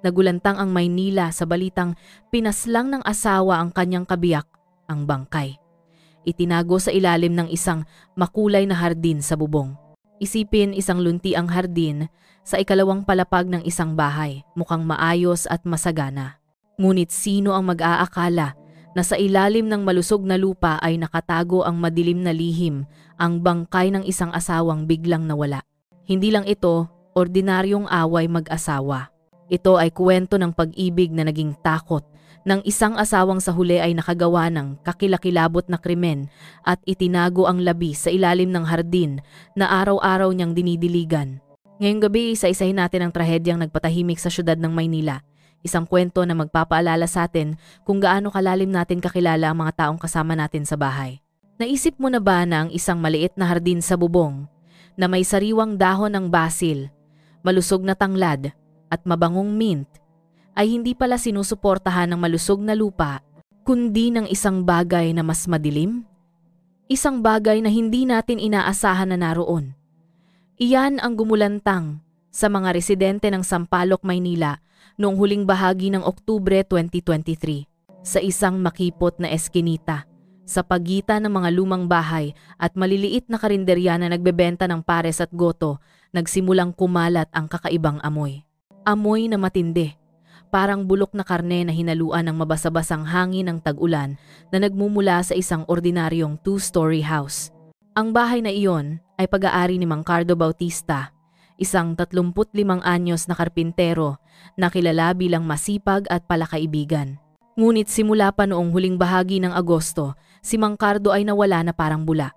Nagulantang ang Maynila sa balitang pinaslang ng asawa ang kanyang kabiyak, ang bangkay. Itinago sa ilalim ng isang makulay na hardin sa bubong. Isipin isang lunti ang hardin sa ikalawang palapag ng isang bahay, mukhang maayos at masagana. Ngunit sino ang mag-aakala na sa ilalim ng malusog na lupa ay nakatago ang madilim na lihim, ang bangkay ng isang asawang biglang nawala. Hindi lang ito ordinaryong away mag-asawa. Ito ay kwento ng pag-ibig na naging takot ng isang asawang sa huli ay nakagawa ng kakilakilabot na krimen at itinago ang labi sa ilalim ng hardin na araw-araw niyang dinidiligan. Ngayong gabi, isa-isahin natin ang trahedyang nagpatahimik sa syudad ng Maynila. Isang kwento na magpapaalala sa atin kung gaano kalalim natin kakilala ang mga taong kasama natin sa bahay. Naisip mo na ba na ang isang maliit na hardin sa bubong na may sariwang dahon ng basil, malusog na tanglad at mabangong mint ay hindi pala sinusuportahan ng malusog na lupa kundi ng isang bagay na mas madilim? Isang bagay na hindi natin inaasahan na naroon. Iyan ang gumulantang sa mga residente ng Sampaloc, Maynila noong huling bahagi ng Oktubre 2023 sa isang makipot na eskinita sa pagitan ng mga lumang bahay at maliliit na karinderya na nagbebenta ng pares at goto. Nagsimulang kumalat ang kakaibang amoy. Amoy na matindi, parang bulok na karne na hinaluan ng mabasa-basang hangin ng tag-ulan na nagmumula sa isang ordinaryong two-story house. Ang bahay na iyon ay pag-aari ni Mang Cardo Bautista, isang 35 anyos na karpintero na kilala bilang masipag at palakaibigan. Ngunit simula pa noong huling bahagi ng Agosto, si Mang Cardo ay nawala na parang bula.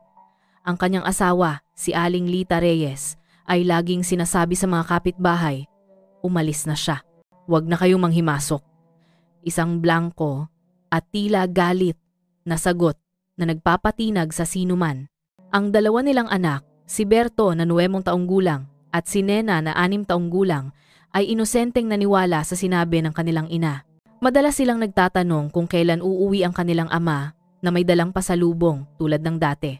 Ang kanyang asawa, si Aling Lita Reyes, ay laging sinasabi sa mga kapitbahay, umalis na siya. Huwag na kayong manghimasok. Isang blanko at tila galit na sagot na nagpapatinag sa sinuman. Ang dalawa nilang anak, si Berto na 9 taong gulang at si Nena na 6 taong gulang, ay inosenteng naniwala sa sinabi ng kanilang ina. Madalas silang nagtatanong kung kailan uuwi ang kanilang ama na may dalang pasalubong tulad ng dati.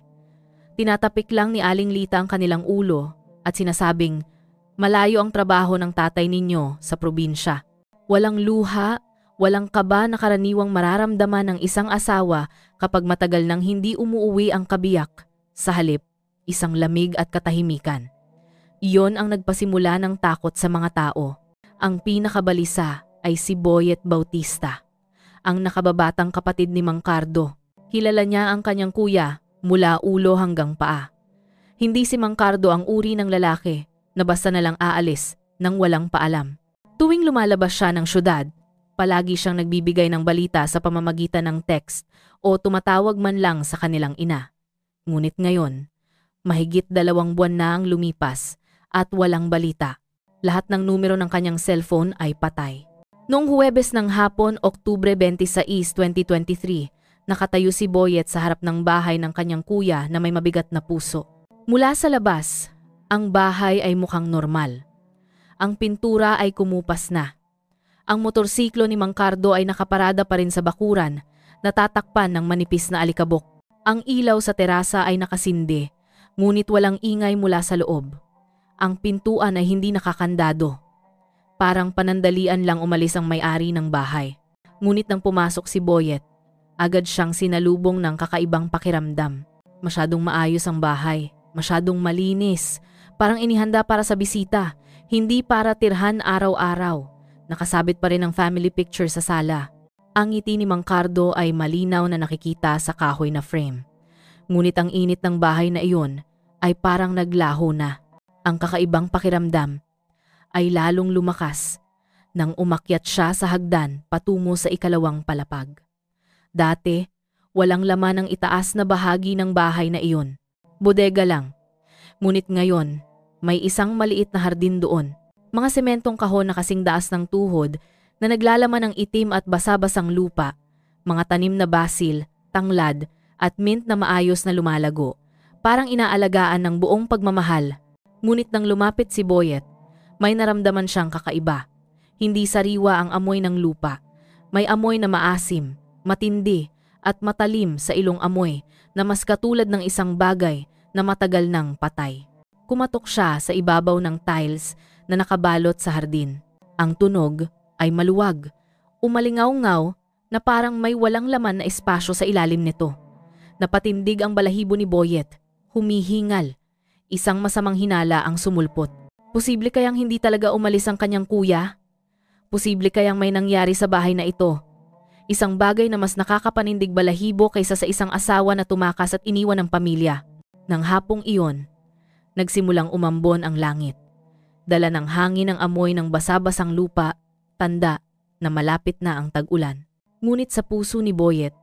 Tinatapik lang ni Aling Lita ang kanilang ulo at sinasabing, malayo ang trabaho ng tatay ninyo sa probinsya. Walang luha, walang kaba na karaniwang mararamdaman ng isang asawa kapag matagal nang hindi umuuwi ang kabiyak. Sa halip, isang lamig at katahimikan. Iyon ang nagpasimula ng takot sa mga tao. Ang pinakabalisa ay si Boyet Bautista, ang nakababatang kapatid ni Mang Cardo. Kilala niya ang kanyang kuya mula ulo hanggang paa. Hindi si Mang Cardo ang uri ng lalaki na basta na lang aalis nang walang paalam. Tuwing lumalabas siya ng syudad, palagi siyang nagbibigay ng balita sa pamamagitan ng text o tumatawag man lang sa kanilang ina. Ngunit ngayon, mahigit 2 buwan na ang lumipas at walang balita. Lahat ng numero ng kanyang cellphone ay patay. Noong Huwebes ng hapon, Oktubre 26, 2023, nakatayo si Boyet sa harap ng bahay ng kanyang kuya na may mabigat na puso. Mula sa labas, ang bahay ay mukhang normal. Ang pintura ay kumupas na. Ang motorsiklo ni Mang Cardo ay nakaparada pa rin sa bakuran, natatakpan ng manipis na alikabok. Ang ilaw sa terasa ay nakasindi, ngunit walang ingay mula sa loob. Ang pintuan ay hindi nakakandado. Parang panandalian lang umalis ang may-ari ng bahay. Ngunit nang pumasok si Boyet, agad siyang sinalubong ng kakaibang pakiramdam. Masyadong maayos ang bahay, masyadong malinis. Parang inihanda para sa bisita, hindi para tirhan araw-araw. Nakasabit pa rin ang family picture sa sala. Ang ngiti ni Mang Cardo ay malinaw na nakikita sa kahoy na frame. Ngunit ang init ng bahay na iyon ay parang naglaho na. Ang kakaibang pakiramdam ay lalong lumakas nang umakyat siya sa hagdan patungo sa ikalawang palapag. Dati, walang laman ang itaas na bahagi ng bahay na iyon. Bodega lang. Ngunit ngayon, may isang maliit na hardin doon. Mga sementong kahon na kasing daas ng tuhod na naglalaman ng itim at basa-basang lupa, mga tanim na basil, tanglad at mint na maayos na lumalago. Parang inaalagaan ng buong pagmamahal. Ngunit nang lumapit si Boyet, may naramdaman siyang kakaiba. Hindi sariwa ang amoy ng lupa. May amoy na maasim, matindi at matalim sa ilong amoy na mas katulad ng isang bagay na matagal nang patay. Kumatok siya sa ibabaw ng tiles na nakabalot sa hardin. Ang tunog ay maluwag, umalingaw-ngaw na parang may walang laman na espasyo sa ilalim nito. Napatindig ang balahibo ni Boyet, humihingal. Isang masamang hinala ang sumulpot. Posible kayang hindi talaga umalis ang kanyang kuya? Posible kayang may nangyari sa bahay na ito? Isang bagay na mas nakakapanindig balahibo kaysa sa isang asawa na tumakas at iniwan ng pamilya. Nang hapong iyon, nagsimulang umambon ang langit. Dala ng hangin ang amoy ng basa-basang lupa, tanda na malapit na ang tag-ulan. Ngunit sa puso ni Boyet,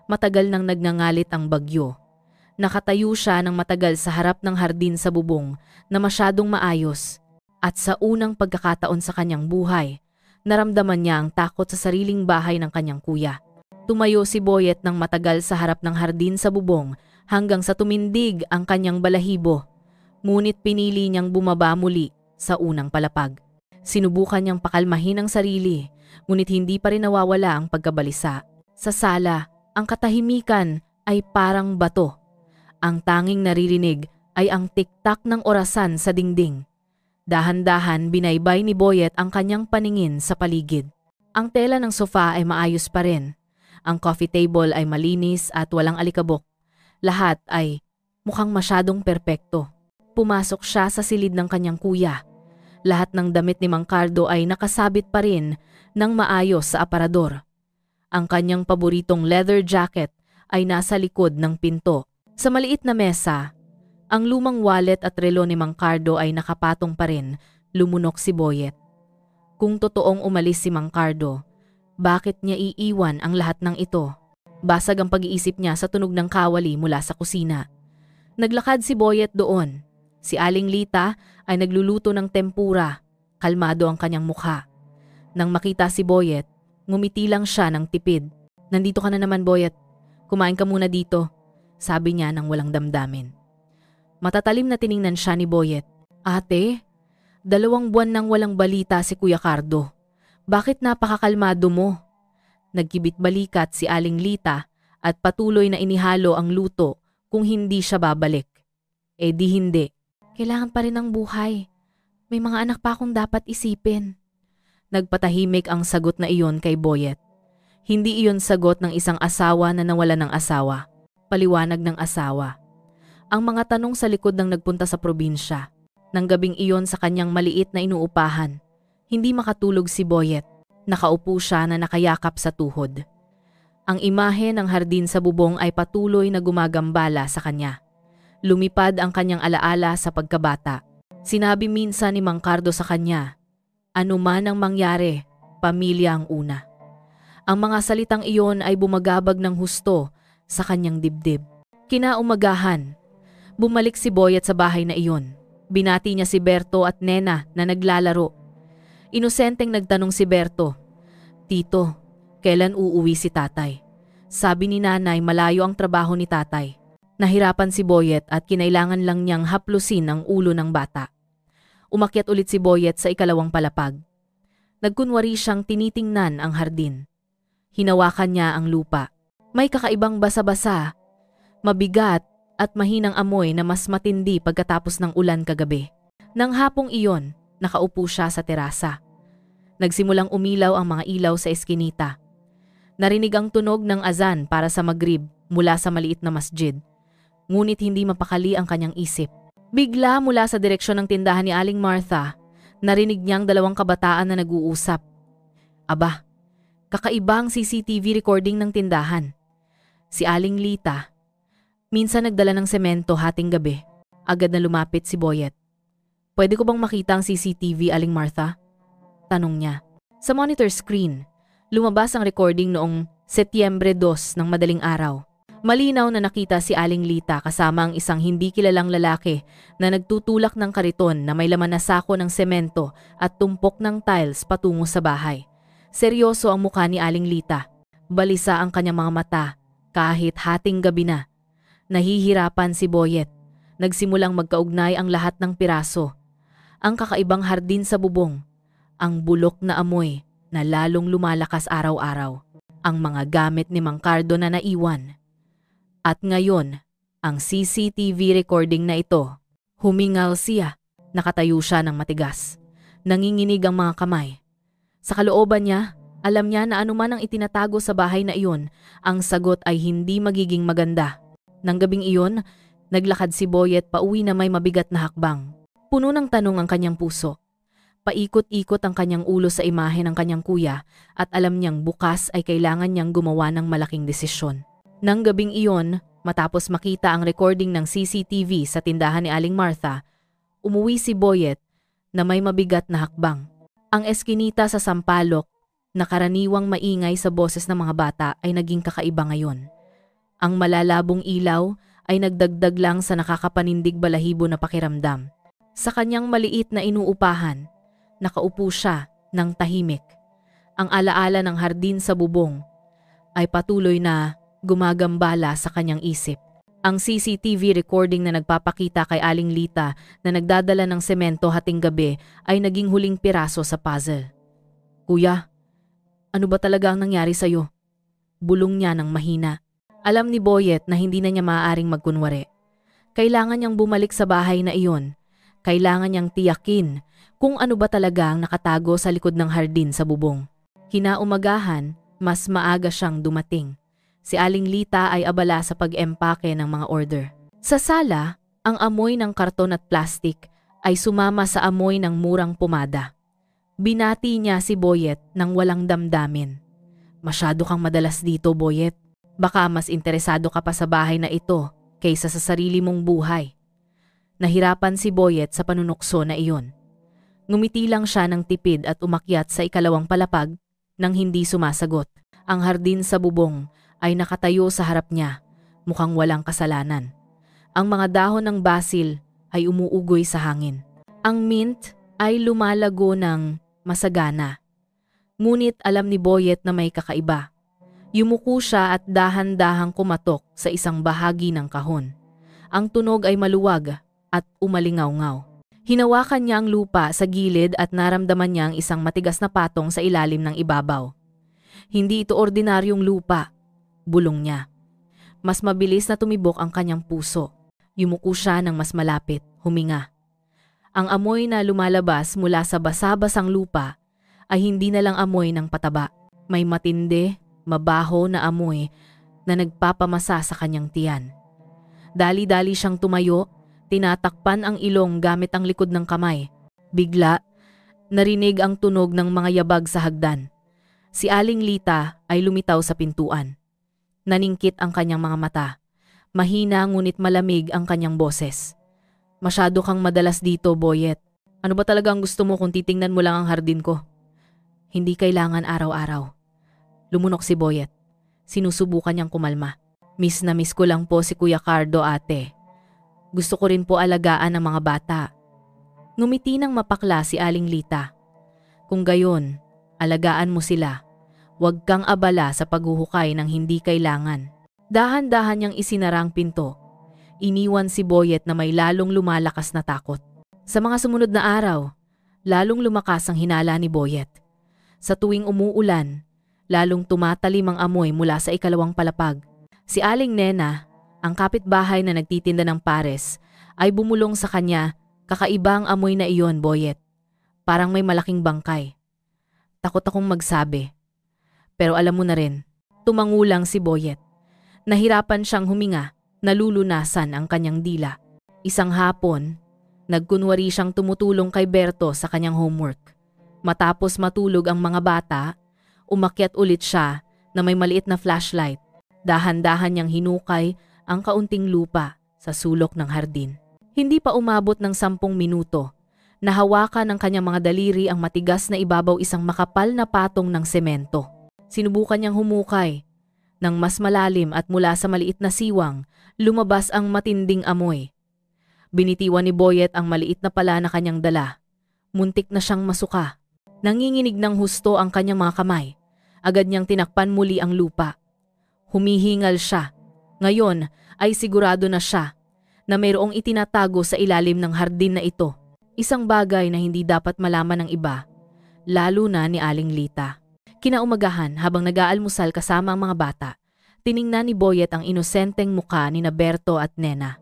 matagal nang nagngangalit ang bagyo. Nakatayo siya ng matagal sa harap ng hardin sa bubong na masyadong maayos. At sa unang pagkakataon sa kanyang buhay, naramdaman niya ang takot sa sariling bahay ng kanyang kuya. Tumayo si Boyet ng matagal sa harap ng hardin sa bubong hanggang sa tumindig ang kanyang balahibo. Ngunit pinili niyang bumaba muli sa unang palapag. Sinubukan niyang pakalmahin ang sarili, ngunit hindi pa rin nawawala ang pagkabalisa. Sa sala, ang katahimikan ay parang bato. Ang tanging naririnig ay ang tiktak ng orasan sa dingding. Dahan-dahan binaybay ni Boyet ang kanyang paningin sa paligid. Ang tela ng sofa ay maayos pa rin. Ang coffee table ay malinis at walang alikabok. Lahat ay mukhang masyadong perpekto. Pumasok siya sa silid ng kanyang kuya. Lahat ng damit ni Mang Cardo ay nakasabit pa rin ng maayos sa aparador. Ang kanyang paboritong leather jacket ay nasa likod ng pinto. Sa maliit na mesa, ang lumang wallet at relo ni Mang Cardo ay nakapatong pa rin, lumunok si Boyet. Kung totoong umalis si Mang Cardo, bakit niya iiwan ang lahat ng ito? Basag ang pag-iisip niya sa tunog ng kawali mula sa kusina. Naglakad si Boyet doon. Si Aling Lita ay nagluluto ng tempura. Kalmado ang kanyang mukha. Nang makita si Boyet, ngumiti lang siya ng tipid. "Nandito ka na naman, Boyet. Kumain ka muna dito," sabi niya nang walang damdamin. Matatalim na tiningnan siya ni Boyet. "Ate, 2 buwan nang walang balita si Kuya Cardo. Bakit napakakalmado mo?" Nagkibit balikat si Aling Lita at patuloy na inihalo ang luto kung hindi siya babalik. Eh di hindi. "Kailangan pa rin ng buhay. May mga anak pa akong dapat isipin." Nagpatahimik ang sagot na iyon kay Boyet. Hindi iyon sagot ng isang asawa na nawalan ng asawa. Paliwanag ng asawa. Ang mga tanong sa likod ng nagpunta sa probinsya. Nang gabing iyon sa kanyang maliit na inuupahan, hindi makatulog si Boyet. Nakaupo siya na nakayakap sa tuhod. Ang imahe ng hardin sa bubong ay patuloy na gumagambala sa kanya. Lumipad ang kanyang alaala sa pagkabata. Sinabi minsan ni Mang Cardo sa kanya, "Ano man ang mangyari, pamilya ang una." Ang mga salitang iyon ay bumagabag ng husto sa kanyang dibdib. Kinaumagahan, bumalik si Boyet sa bahay na iyon. Binati niya si Berto at Nena na naglalaro. Inosenteng nagtanong si Berto, "Tito, kailan uuwi si tatay?" Sabi ni nanay malayo ang trabaho ni tatay. Nahirapan si Boyet at kinailangan lang niyang haplusin ang ulo ng bata. Umakyat ulit si Boyet sa ikalawang palapag. Nagkunwari siyang tinitingnan ang hardin. Hinawakan niya ang lupa. May kakaibang basa-basa, mabigat at mahinang amoy na mas matindi pagkatapos ng ulan kagabi. Nang hapong iyon, nakaupo siya sa terasa. Nagsimulang umilaw ang mga ilaw sa eskinita. Narinig ang tunog ng azan para sa Maghrib mula sa maliit na masjid. Ngunit hindi mapakali ang kanyang isip. Bigla mula sa direksyon ng tindahan ni Aling Martha, narinig niyang 2 kabataan na nag-uusap. Aba, kakaibang CCTV recording ng tindahan. Si Aling Lita, minsan nagdala ng semento hating gabi. Agad na lumapit si Boyet. "Pwede ko bang makita ang CCTV, Aling Martha?" Tanong niya. Sa monitor screen, lumabas ang recording noong Setyembre 2 ng madaling araw. Malinaw na nakita si Aling Lita kasama ang isang hindi kilalang lalaki na nagtutulak ng kariton na may laman na sako ng semento at tumpok ng tiles patungo sa bahay. Seryoso ang mukha ni Aling Lita. Balisa ang kanyang mga mata kahit hating gabi na. Nahihirapan si Boyet. Nagsimulang magkaugnay ang lahat ng piraso. Ang kakaibang hardin sa bubong. Ang bulok na amoy na lalong lumalakas araw-araw. Ang mga gamit ni Mang Cardo na naiwan. At ngayon, ang CCTV recording na ito. Humingal siya. Nakatayo siya ng matigas. Nanginginig ang mga kamay. Sa kalooban niya, alam niya na anuman ang itinatago sa bahay na iyon, ang sagot ay hindi magiging maganda. Nang gabing iyon, naglakad si Boyet pauwi na may mabigat na hakbang. Puno ng tanong ang kanyang puso. Paikot-ikot ang kanyang ulo sa imahe ng kanyang kuya at alam niyang bukas ay kailangan niyang gumawa ng malaking desisyon. Nang gabing iyon, matapos makita ang recording ng CCTV sa tindahan ni Aling Martha, umuwi si Boyet na may mabigat na hakbang. Ang eskinita sa Sampaloc na karaniwang maingay sa boses ng mga bata ay naging kakaiba ngayon. Ang malalabong ilaw ay nagdagdag lang sa nakakapanindig balahibo na pakiramdam. Sa kanyang maliit na inuupahan, nakaupo siya ng tahimik. Ang alaala ng hardin sa bubong ay patuloy na gumagambala sa kanyang isip. Ang CCTV recording na nagpapakita kay Aling Lita na nagdadala ng semento hating gabi ay naging huling piraso sa puzzle. "Kuya, ano ba talaga ang nangyari sa'yo?" Bulong niya ng mahina. Alam ni Boyet na hindi na niya maaaring magkunwari. Kailangan niyang bumalik sa bahay na iyon. Kailangan niyang tiyakin kung ano ba talaga ang nakatago sa likod ng hardin sa bubong. Kinaumagahan, mas maaga siyang dumating. Si Aling Lita ay abala sa pag-empake ng mga order. Sa sala, ang amoy ng karton at plastik ay sumama sa amoy ng murang pumada. Binati niya si Boyet nang walang damdamin. "Masyado kang madalas dito, Boyet. Baka mas interesado ka pa sa bahay na ito kaysa sa sarili mong buhay." Nahirapan si Boyet sa panunukso na iyon. Ngumiti lang siya ng tipid at umakyat sa ikalawang palapag nang hindi sumasagot. Ang hardin sa bubong ay nakatayo sa harap niya, mukhang walang kasalanan. Ang mga dahon ng basil ay umuugoy sa hangin. Ang mint ay lumalago ng masagana. Ngunit alam ni Boyet na may kakaiba. Yumuko siya at dahan-dahang kumatok sa isang bahagi ng kahon. Ang tunog ay maluwag at umalingaw-ngaw. Hinawakan niya ang lupa sa gilid at naramdaman niya ang isang matigas na patong sa ilalim ng ibabaw. Hindi ito ordinaryong lupa, bulong niya. Mas mabilis na tumibok ang kanyang puso. Yumuko siya ng mas malapit, huminga. Ang amoy na lumalabas mula sa basa-basang lupa ay hindi na lang amoy ng pataba. May matindi, mabaho na amoy na nagpapamasa sa kanyang tiyan. Dali-dali siyang tumayo, tinatakpan ang ilong gamit ang likod ng kamay. Bigla, narinig ang tunog ng mga yabag sa hagdan. Si Aling Lita ay lumitaw sa pintuan. Naningkit ang kanyang mga mata. Mahina ngunit malamig ang kanyang boses. "Masyado kang madalas dito, Boyet. Ano ba talaga ang gusto mo kung titingnan mo lang ang hardin ko?" "Hindi kailangan araw-araw." Lumunok si Boyet. Sinusubukan niyang kumalma. "Miss na miss ko lang po si Kuya Cardo, ate. Gusto ko rin po alagaan ang mga bata." Ngumiti ng mapakla si Aling Lita. "Kung gayon, alagaan mo sila. Huwag kang abala sa paghuhukay ng hindi kailangan." Dahan-dahan niyang isinara ang pinto. Iniwan si Boyet na may lalong lumalakas na takot. Sa mga sumunod na araw, lalong lumakas ang hinala ni Boyet. Sa tuwing umuulan, lalong tumatalim ang amoy mula sa ikalawang palapag. Si Aling Nena, ang kapitbahay na nagtitinda ng pares, ay bumulong sa kanya. "Kakaibang amoy na iyon, Boyet. Parang may malaking bangkay." Takot akong magsabi. Pero alam mo na rin, tumangulang si Boyet. Nahirapan siyang huminga, nalulunasan ang kanyang dila. Isang hapon, nagkunwari siyang tumutulong kay Berto sa kanyang homework. Matapos matulog ang mga bata, umakyat ulit siya na may maliit na flashlight. Dahan-dahan niyang hinukay ang kaunting lupa sa sulok ng hardin. Hindi pa umabot ng 10 minuto, nahawakan ng kanyang mga daliri ang matigas na ibabaw isang makapal na patong ng semento. Sinubukan niyang humukay. Nang mas malalim at mula sa maliit na siwang, lumabas ang matinding amoy. Binitiwan ni Boyet ang maliit na pala na kanyang dala. Muntik na siyang masuka. Nanginginig ng husto ang kanyang mga kamay. Agad niyang tinakpan muli ang lupa. Humihingal siya. Ngayon ay sigurado na siya na mayroong itinatago sa ilalim ng hardin na ito. Isang bagay na hindi dapat malaman ng iba, lalo na ni Aling Lita. Kinaumagahan habang nag-aalmusal kasama ang mga bata, tiningnan ni Boyet ang inosenteng muka ni Berto at Nena.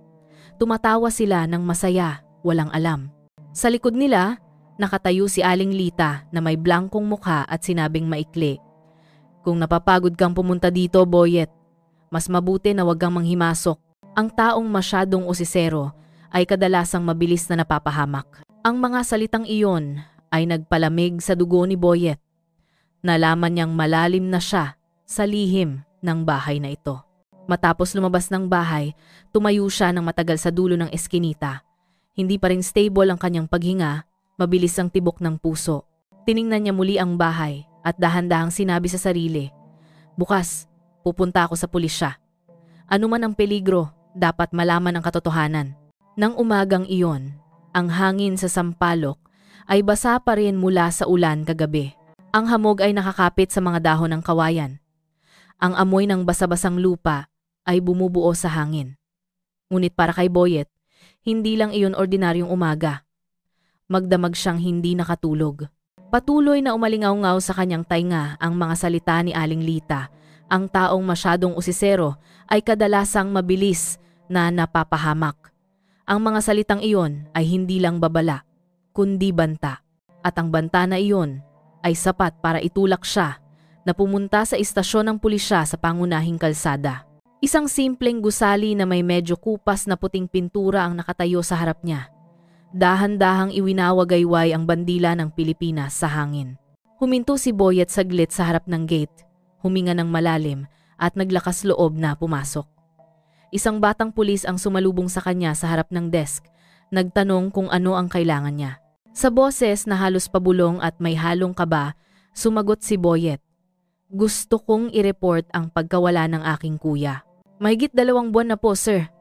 Tumatawa sila ng masaya, walang alam. Sa likod nila, Nakatayo si Aling Lita na may blankong mukha at sinabing maikli. Kung napapagod kang pumunta dito, Boyet, mas mabuti na wag kang manghimasok. Ang taong masyadong usisero ay kadalasang mabilis na napapahamak. Ang mga salitang iyon ay nagpalamig sa dugo ni Boyet. Nalaman niyang malalim na siya sa lihim ng bahay na ito. Matapos lumabas ng bahay, tumayo siya ng matagal sa dulo ng eskinita. Hindi pa rin stable ang kanyang paghinga, mabilis ang tibok ng puso. Tiningnan niya muli ang bahay at dahan-dahang sinabi sa sarili, bukas, pupunta ako sa pulisya. Ano man ang peligro, dapat malaman ang katotohanan. Nang umagang iyon, ang hangin sa Sampaloc ay basa pa rin mula sa ulan kagabi. Ang hamog ay nakakapit sa mga dahon ng kawayan. Ang amoy ng basa-basang lupa ay bumubuo sa hangin. Ngunit para kay Boyet, hindi lang iyon ordinaryong umaga. Magdamag siyang hindi nakatulog. Patuloy na umalingaw-ngaw sa kanyang tainga ang mga salita ni Aling Lita. Ang taong masyadong usisero ay kadalasang mabilis na napapahamak. Ang mga salitang iyon ay hindi lang babala, kundi banta. At ang banta na iyon ay sapat para itulak siya na pumunta sa istasyon ng pulisya sa pangunahing kalsada. Isang simpleng gusali na may medyo kupas na puting pintura ang nakatayo sa harap niya. Dahan-dahang iwinawagayway ang bandila ng Pilipinas sa hangin. Huminto si Boyet saglit sa harap ng gate, huminga ng malalim at naglakas loob na pumasok. Isang batang pulis ang sumalubong sa kanya sa harap ng desk, nagtanong kung ano ang kailangan niya. Sa boses na halos pabulong at may halong kaba, sumagot si Boyet. Gusto kong i-report ang pagkawala ng aking kuya. Mahigit 2 buwan na po, sir.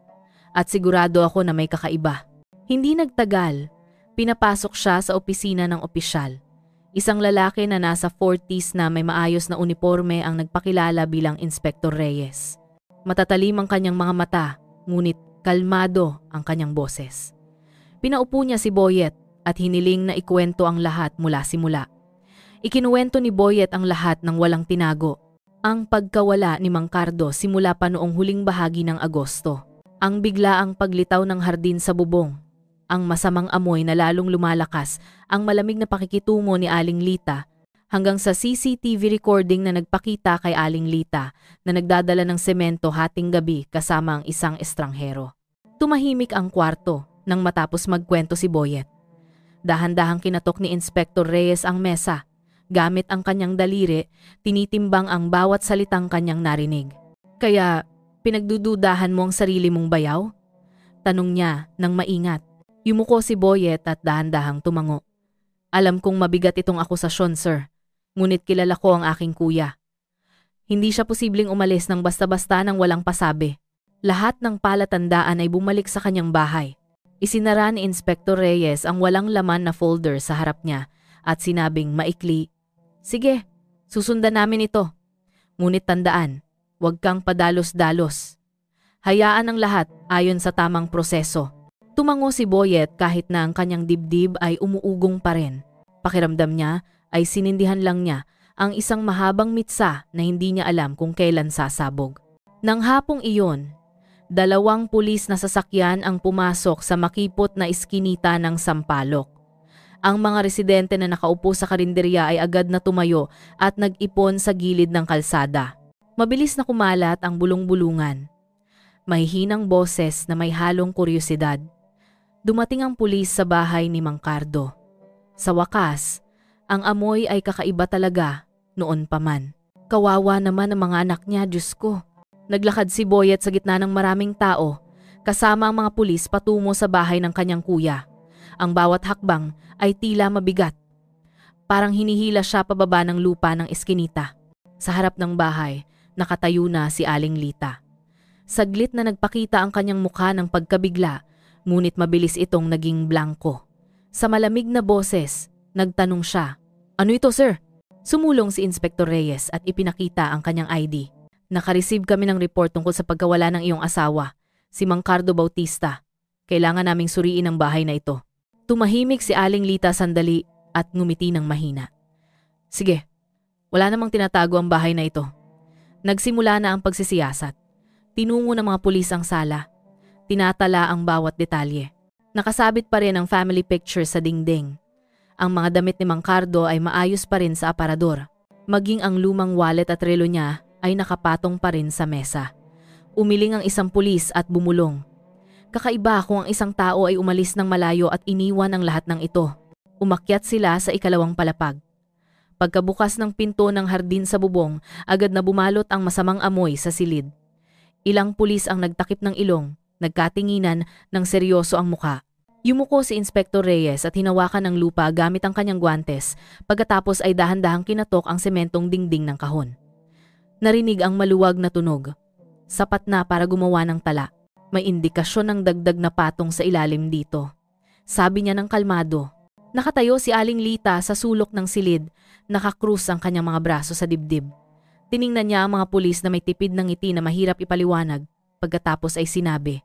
At sigurado ako na may kakaiba. Hindi nagtagal, pinapasok siya sa opisina ng opisyal. Isang lalaki na nasa 40s na may maayos na uniforme ang nagpakilala bilang Inspector Reyes. Matatalim ang kanyang mga mata, ngunit kalmado ang kanyang boses. Pinaupo niya si Boyet at hiniling na ikwento ang lahat mula simula. Ikinuwento ni Boyet ang lahat ng walang tinago. Ang pagkawala ni Mang Cardo simula pa noong huling bahagi ng Agosto. Ang biglaang paglitaw ng hardin sa bubong. Ang masamang amoy na lalong lumalakas, ang malamig na pakikitungo ni Aling Lita, hanggang sa CCTV recording na nagpakita kay Aling Lita na nagdadala ng semento hating gabi kasama ang isang estranghero. Tumahimik ang kwarto nang matapos magkwento si Boyet. Dahan-dahang kinatok ni Inspector Reyes ang mesa. Gamit ang kanyang daliri, tinitimbang ang bawat salitang kanyang narinig. Kaya, pinagdududahan mo ang sarili mong bayaw? Tanong niya nang maingat. Yumuko si Boyet at dahan-dahang tumango. Alam kong mabigat itong akusasyon, sir. Ngunit kilala ko ang aking kuya. Hindi siya posibleng umalis ng basta-basta nang walang pasabi. Lahat ng palatandaan ay bumalik sa kanyang bahay. Isinara ni Inspector Reyes ang walang laman na folder sa harap niya at sinabing maikli, sige, susundan namin ito. Ngunit tandaan, huwag kang padalos-dalos. Hayaan ang lahat ayon sa tamang proseso. Tumango si Boyet kahit na ang kanyang dibdib ay umuugong pa rin. Pakiramdam niya ay sinindihan lang niya ang isang mahabang mitsa na hindi niya alam kung kailan sasabog. Nang hapong iyon, 2 pulis na sasakyan ang pumasok sa makipot na iskinita ng Sampaloc. Ang mga residente na nakaupo sa karinderya ay agad na tumayo at nag-ipon sa gilid ng kalsada. Mabilis na kumalat ang bulong-bulungan. May hinang boses na may halong kuryosidad. Dumating ang pulis sa bahay ni Mang Cardo. Sa wakas, ang amoy ay kakaiba talaga noon pa man. Kawawa naman ang mga anak niya, Diyos ko. Naglakad si Boyet sa gitna ng maraming tao, kasama ang mga pulis patungo sa bahay ng kanyang kuya. Ang bawat hakbang ay tila mabigat. Parang hinihila siya pababa ng lupa ng eskinita. Sa harap ng bahay, nakatayo na si Aling Lita. Saglit na nagpakita ang kanyang mukha ng pagkabigla, ngunit mabilis itong naging blanko. Sa malamig na boses, nagtanong siya, "Ano ito, sir?" Sumulong si Inspector Reyes at ipinakita ang kanyang ID. "Nakareceive kami ng report tungkol sa pagkawala ng iyong asawa, si Mang Cardo Bautista. Kailangan naming suriin ang bahay na ito." Tumahimik si Aling Lita sandali at ngumiti ng mahina. "Sige, wala namang tinatago ang bahay na ito." Nagsimula na ang pagsisiyasat. Tinungo ng mga pulis ang sala. Tinatala ang bawat detalye. Nakasabit pa rin ang family picture sa dingding. Ang mga damit ni Mang Cardo ay maayos pa rin sa aparador. Maging ang lumang wallet at relo niya ay nakapatong pa rin sa mesa. Umiling ang isang pulis at bumulong. Kakaiba kung ang isang tao ay umalis ng malayo at iniwan ang lahat ng ito. Umakyat sila sa ikalawang palapag. Pagkabukas ng pinto ng hardin sa bubong, agad na bumalot ang masamang amoy sa silid. Ilang pulis ang nagtakip ng ilong, nagkatinginan ng seryoso ang muka. Yumuko si Inspector Reyes at hinawakan ng lupa gamit ang kanyang guwantes, pagkatapos ay dahan-dahang kinatok ang sementong dingding ng kahon. Narinig ang maluwag na tunog. Sapat na para gumawa ng tala. May indikasyon ng dagdag na patong sa ilalim dito. Sabi niya ng kalmado. Nakatayo si Aling Lita sa sulok ng silid, nakakrus ang kanyang mga braso sa dibdib. Tiningnan niya ang mga pulis na may tipid ng ngiti na mahirap ipaliwanag, pagkatapos ay sinabi,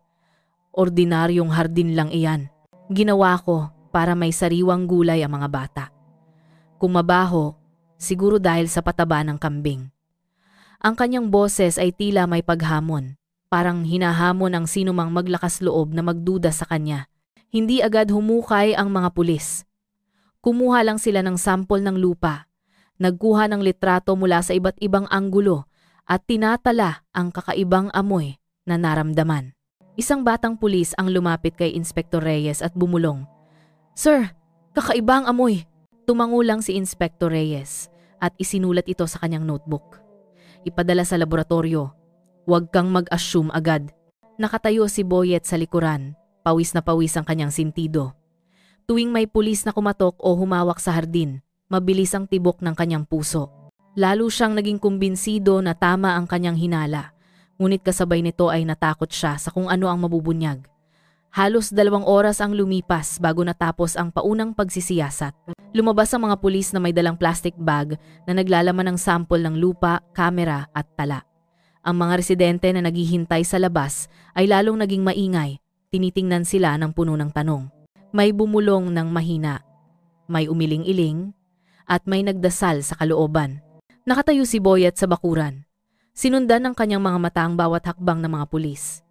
"Ordinaryong hardin lang iyan. Ginawa ko para may sariwang gulay ang mga bata. Kung mabaho, siguro dahil sa pataba ng kambing." Ang kanyang boses ay tila may paghamon, parang hinahamon ang sinumang maglakas loob na magduda sa kanya. Hindi agad humukay ang mga pulis. Kumuha lang sila ng sampol ng lupa, nagkuha ng litrato mula sa iba't ibang anggulo at tinatala ang kakaibang amoy na naramdaman. Isang batang pulis ang lumapit kay Inspector Reyes at bumulong. "Sir, kakaiba ang amoy." Tumango lang si Inspector Reyes at isinulat ito sa kanyang notebook. Ipadala sa laboratorio. "Huwag kang mag-assume agad." Nakatayo si Boyet sa likuran, pawis na pawis ang kanyang sintido. Tuwing may pulis na kumatok o humawak sa hardin, mabilis ang tibok ng kanyang puso. Lalo siyang naging kumbinsido na tama ang kanyang hinala. Ngunit kasabay nito ay natakot siya sa kung ano ang mabubunyag. Halos 2 oras ang lumipas bago natapos ang paunang pagsisiyasat. Lumabas ang mga pulis na may dalang plastic bag na naglalaman ng sample ng lupa, kamera at tala. Ang mga residente na naghihintay sa labas ay lalong naging maingay. Tinitingnan sila ng puno ng tanong. May bumulong ng mahina, may umiling-iling, at may nagdasal sa kalooban. Nakatayo si Boyet sa bakuran. Sinundan ng kanyang mga mata ang bawat hakbang ng mga pulis.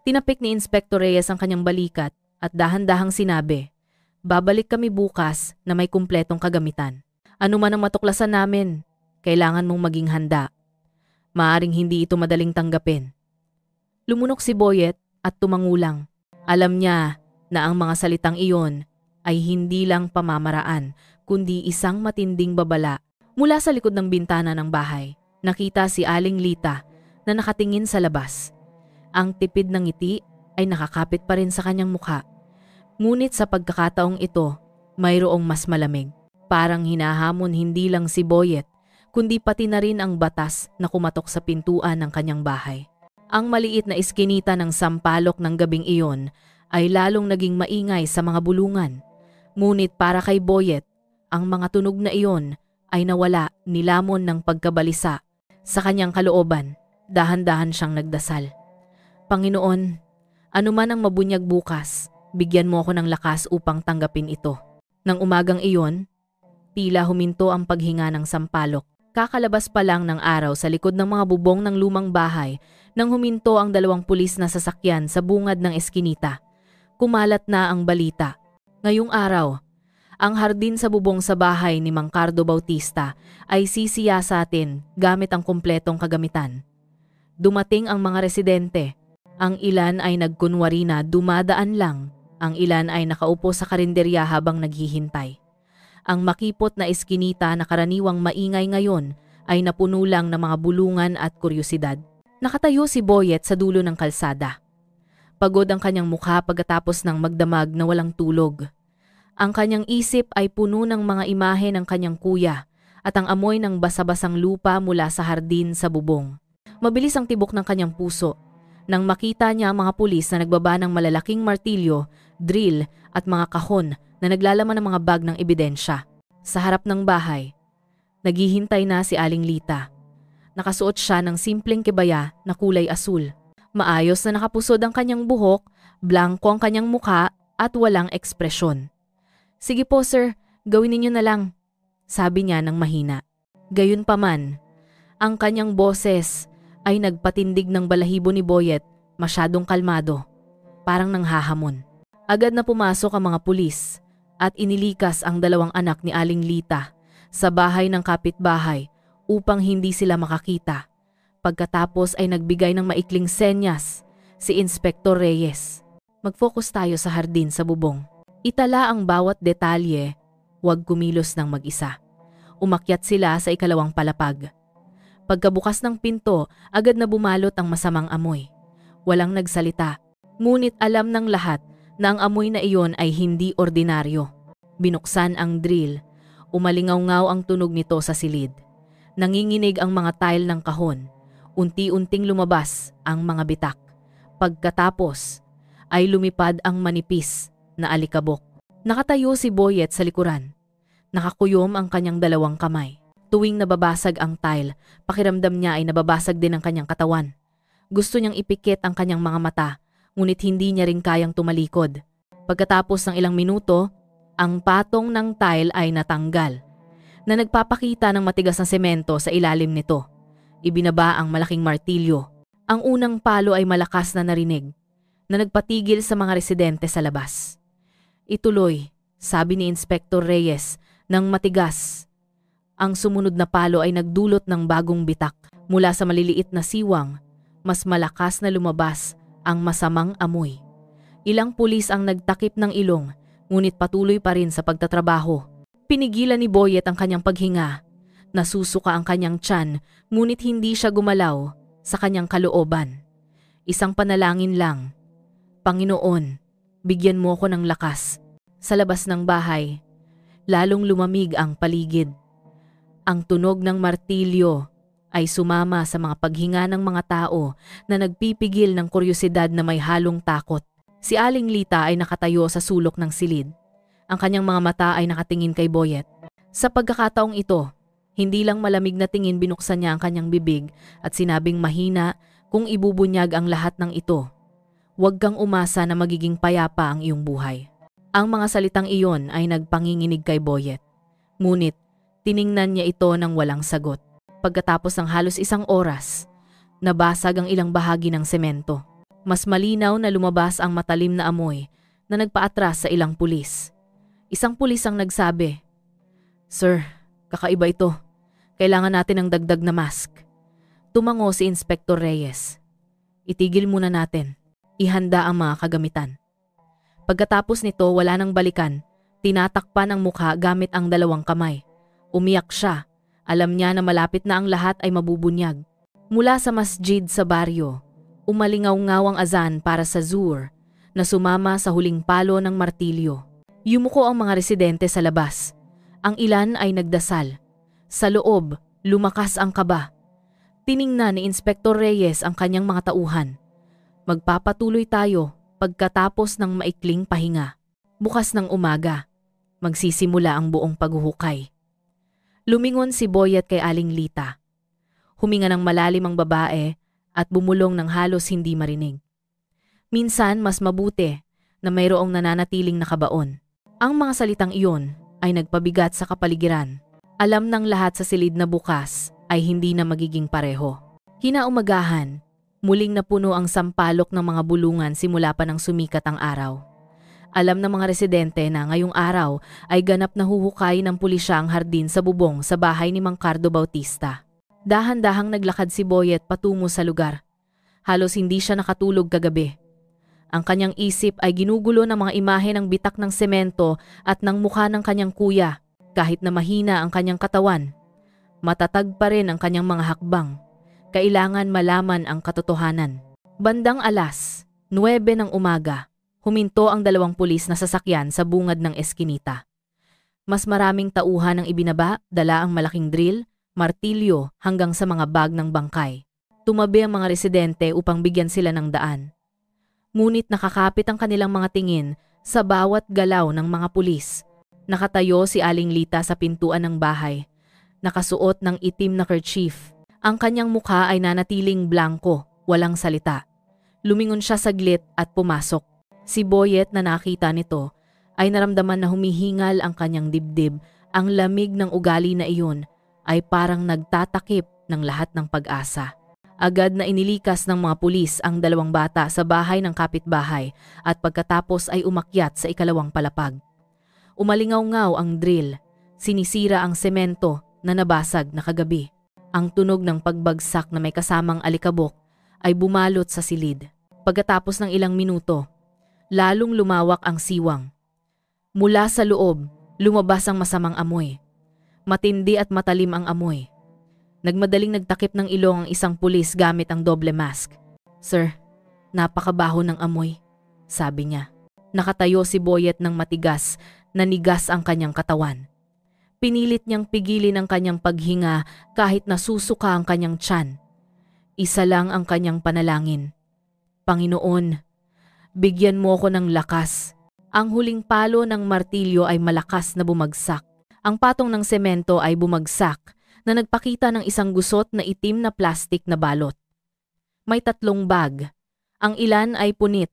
Tinapik ni Inspector Reyes ang kanyang balikat at dahan-dahang sinabi, "Babalik kami bukas na may kumpletong kagamitan. Ano man ang matuklasan namin, kailangan mong maging handa. Maaring hindi ito madaling tanggapin." Lumunok si Boyet at tumangulang. Alam niya na ang mga salitang iyon ay hindi lang pamamaraan, kundi isang matinding babala. Mula sa likod ng bintana ng bahay, nakita si Aling Lita na nakatingin sa labas. Ang tipid ng ngiti ay nakakapit pa rin sa kanyang mukha. Ngunit sa pagkakataong ito, mayroong mas malamig. Parang hinahamon hindi lang si Boyet, kundi pati na rin ang batas na kumatok sa pintuan ng kanyang bahay. Ang maliit na iskinita ng sampalok ng gabing iyon ay lalong naging maingay sa mga bulungan. Ngunit para kay Boyet, ang mga tunog na iyon ay nawala nilamon ng pagkabalisa. Sa kanyang kalooban, dahan-dahan siyang nagdasal. "Panginoon, anuman ang mabunyag bukas, bigyan mo ako ng lakas upang tanggapin ito." Nang umagang iyon, tila huminto ang paghinga ng sampalok. Kakalabas pa lang ng araw sa likod ng mga bubong ng lumang bahay nang huminto ang 2 pulis na sasakyan sa bungad ng eskinita. Kumalat na ang balita. Ngayong araw, ang hardin sa bubong sa bahay ni Mang Cardo Bautista ay sisiyasatin gamit ang kumpletong kagamitan. Dumating ang mga residente. Ang ilan ay nagkunwari na dumadaan lang, ang ilan ay nakaupo sa karinderya habang naghihintay. Ang makipot na eskinita na karaniwang maingay ngayon ay napuno lang ng mga bulungan at kuryosidad. Nakatayo si Boyet sa dulo ng kalsada. Pagod ang kanyang mukha pagkatapos ng magdamag na walang tulog. Ang kanyang isip ay puno ng mga imahe ng kanyang kuya at ang amoy ng basa-basang lupa mula sa hardin sa bubong. Mabilis ang tibok ng kanyang puso nang makita niya ang mga pulis na nagbaba ng malalaking martilyo, drill at mga kahon na naglalaman ng mga bag ng ebidensya. Sa harap ng bahay, naghihintay na si Aling Lita. Nakasuot siya ng simpleng kebaya na kulay asul. Maayos na nakapusod ang kanyang buhok, blanko ang kanyang mukha at walang ekspresyon. "Sige po sir, gawin ninyo na lang," sabi niya ng mahina. Gayunpaman, ang kanyang boses ay nagpatindig ng balahibo ni Boyet, masyadong kalmado, parang nanghahamon. Agad na pumasok ang mga pulis. at inilikas ang dalawang anak ni Aling Lita sa bahay ng kapitbahay upang hindi sila makakita. Pagkatapos ay nagbigay ng maikling senyas si Inspektor Reyes. Mag-focus tayo sa hardin sa bubong. Itala ang bawat detalye, huwag kumilos ng mag-isa. Umakyat sila sa ikalawang palapag. Pagkabukas ng pinto, agad na bumalot ang masamang amoy. Walang nagsalita, ngunit alam ng lahat na ang amoy na iyon ay hindi ordinaryo. Binuksan ang drill, umalingaw-ngaw ang tunog nito sa silid. Nanginginig ang mga tile ng kahon, unti-unting lumabas ang mga bitak. Pagkatapos ay lumipad ang manipis na alikabok. Nakatayo si Boyet sa likuran. Nakakuyom ang kanyang dalawang kamay. Tuwing nababasag ang tile, pakiramdam niya ay nababasag din ang kanyang katawan. Gusto niyang ipikit ang kanyang mga mata, ngunit hindi niya rin kayang tumalikod. Pagkatapos ng ilang minuto, ang patong ng tile ay natanggal, na nagpapakita ng matigas na semento sa ilalim nito. Ibinaba ang malaking martilyo. Ang unang palo ay malakas na narinig, na nagpatigil sa mga residente sa labas. Ituloy, sabi ni Inspektor Reyes, ng matigas. Ang sumunod na palo ay nagdulot ng bagong bitak. Mula sa maliliit na siwang, mas malakas na lumabas ang masamang amoy. Ilang pulis ang nagtakip ng ilong, ngunit patuloy pa rin sa pagtatrabaho. Pinigilan ni Boyet ang kanyang paghinga. Nasusuka ang kanyang tiyan, ngunit hindi siya gumalaw sa kanyang kalooban. Isang panalangin lang. Panginoon, bigyan mo ko ng lakas. Sa labas ng bahay, lalong lumamig ang paligid. Ang tunog ng martilyo ay sumama sa mga paghinga ng mga tao na nagpipigil ng kuryosidad na may halong takot. Si Aling Lita ay nakatayo sa sulok ng silid. Ang kanyang mga mata ay nakatingin kay Boyet. Sa pagkakataong ito, hindi lang malamig na tingin, binuksan niya ang kanyang bibig at sinabing mahina kung ibubunyag ang lahat ng ito. Huwag kang umasa na magiging payapa ang iyong buhay. Ang mga salitang iyon ay nagpanginginig kay Boyet. Ngunit, tiningnan niya ito ng walang sagot. Pagkatapos ng halos isang oras, nabasag ang ilang bahagi ng semento. Mas malinaw na lumabas ang matalim na amoy na nagpaatras sa ilang pulis. Isang pulis ang nagsabi, "Sir, kakaiba ito. Kailangan natin ng dagdag na mask." Tumango si Inspektor Reyes. "Itigil muna natin. Ihanda ang mga kagamitan." Pagkatapos nito, wala nang balikan. Tinatakpan ang mukha gamit ang dalawang kamay. Umiyak siya. Alam niya na malapit na ang lahat ay mabubunyag. Mula sa masjid sa baryo, umalingaw-ngaw ang azan para sa zuhr na sumama sa huling palo ng martilyo. Yumuko ang mga residente sa labas. Ang ilan ay nagdasal. Sa loob, lumakas ang kaba. Tiningnan ni Inspektor Reyes ang kanyang mga tauhan. Magpapatuloy tayo pagkatapos ng maikling pahinga. Bukas ng umaga, magsisimula ang buong paghuhukay. Lumingon si Boyet kay Aling Lita. Huminga ng malalim ang babae at bumulong ng halos hindi marinig. Minsan mas mabuti na mayroong nananatiling nakabaon. Ang mga salitang iyon ay nagpabigat sa kapaligiran. Alam ng lahat sa silid na bukas ay hindi na magiging pareho. Kinaumagahan, muling napuno ang sampalok ng mga bulungan simula pa nang sumikat ang araw. Alam ng mga residente na ngayong araw ay ganap na huhukay ng pulisya ang hardin sa bubong sa bahay ni Mang Cardo Bautista. Dahan-dahang naglakad si Boyet patungo sa lugar. Halos hindi siya nakatulog kagabi. Ang kanyang isip ay ginugulo ng mga imahe ng bitak ng semento at ng mukha ng kanyang kuya. Kahit na mahina ang kanyang katawan, matatag pa rin ang kanyang mga hakbang. Kailangan malaman ang katotohanan. Bandang alas 9 ng umaga, huminto ang dalawang pulis na sasakyan sa bungad ng eskinita. Mas maraming tauhan ang ibinaba, dala ang malaking drill, martilyo hanggang sa mga bag ng bangkay. Tumabi ang mga residente upang bigyan sila ng daan. Ngunit nakakapit ang kanilang mga tingin sa bawat galaw ng mga pulis. Nakatayo si Aling Lita sa pintuan ng bahay, nakasuot ng itim na kerchief. Ang kanyang mukha ay nanatiling blanko, walang salita. Lumingon siya saglit at pumasok. Si Boyet na nakita nito ay naramdaman na humihingal ang kanyang dibdib. Ang lamig ng ugali na iyon ay parang nagtatakip ng lahat ng pag-asa. Agad na inilikas ng mga pulis ang dalawang bata sa bahay ng kapitbahay at pagkatapos ay umakyat sa ikalawang palapag. Umalingaw-ngaw ang drill. Sinisira ang semento na nabasag na kagabi. Ang tunog ng pagbagsak na may kasamang alikabok ay bumalot sa silid. Pagkatapos ng ilang minuto, lalong lumawak ang siwang. Mula sa loob, lumabas ang masamang amoy. Matindi at matalim ang amoy. Nagmadaling nagtakip ng ilong ang isang pulis gamit ang doble mask. "Sir, napakabaho ng amoy," sabi niya. Nakatayo si Boyet ng matigas, nanigas ang kanyang katawan. Pinilit niyang pigilin ang kanyang paghinga kahit nasusuka ang kanyang tiyan. Isa lang ang kanyang panalangin. "Panginoon, bigyan mo ko ng lakas." Ang huling palo ng martilyo ay malakas na bumagsak. Ang patong ng semento ay bumagsak na nagpakita ng isang gusot na itim na plastik na balot. May 3 bag. Ang ilan ay punit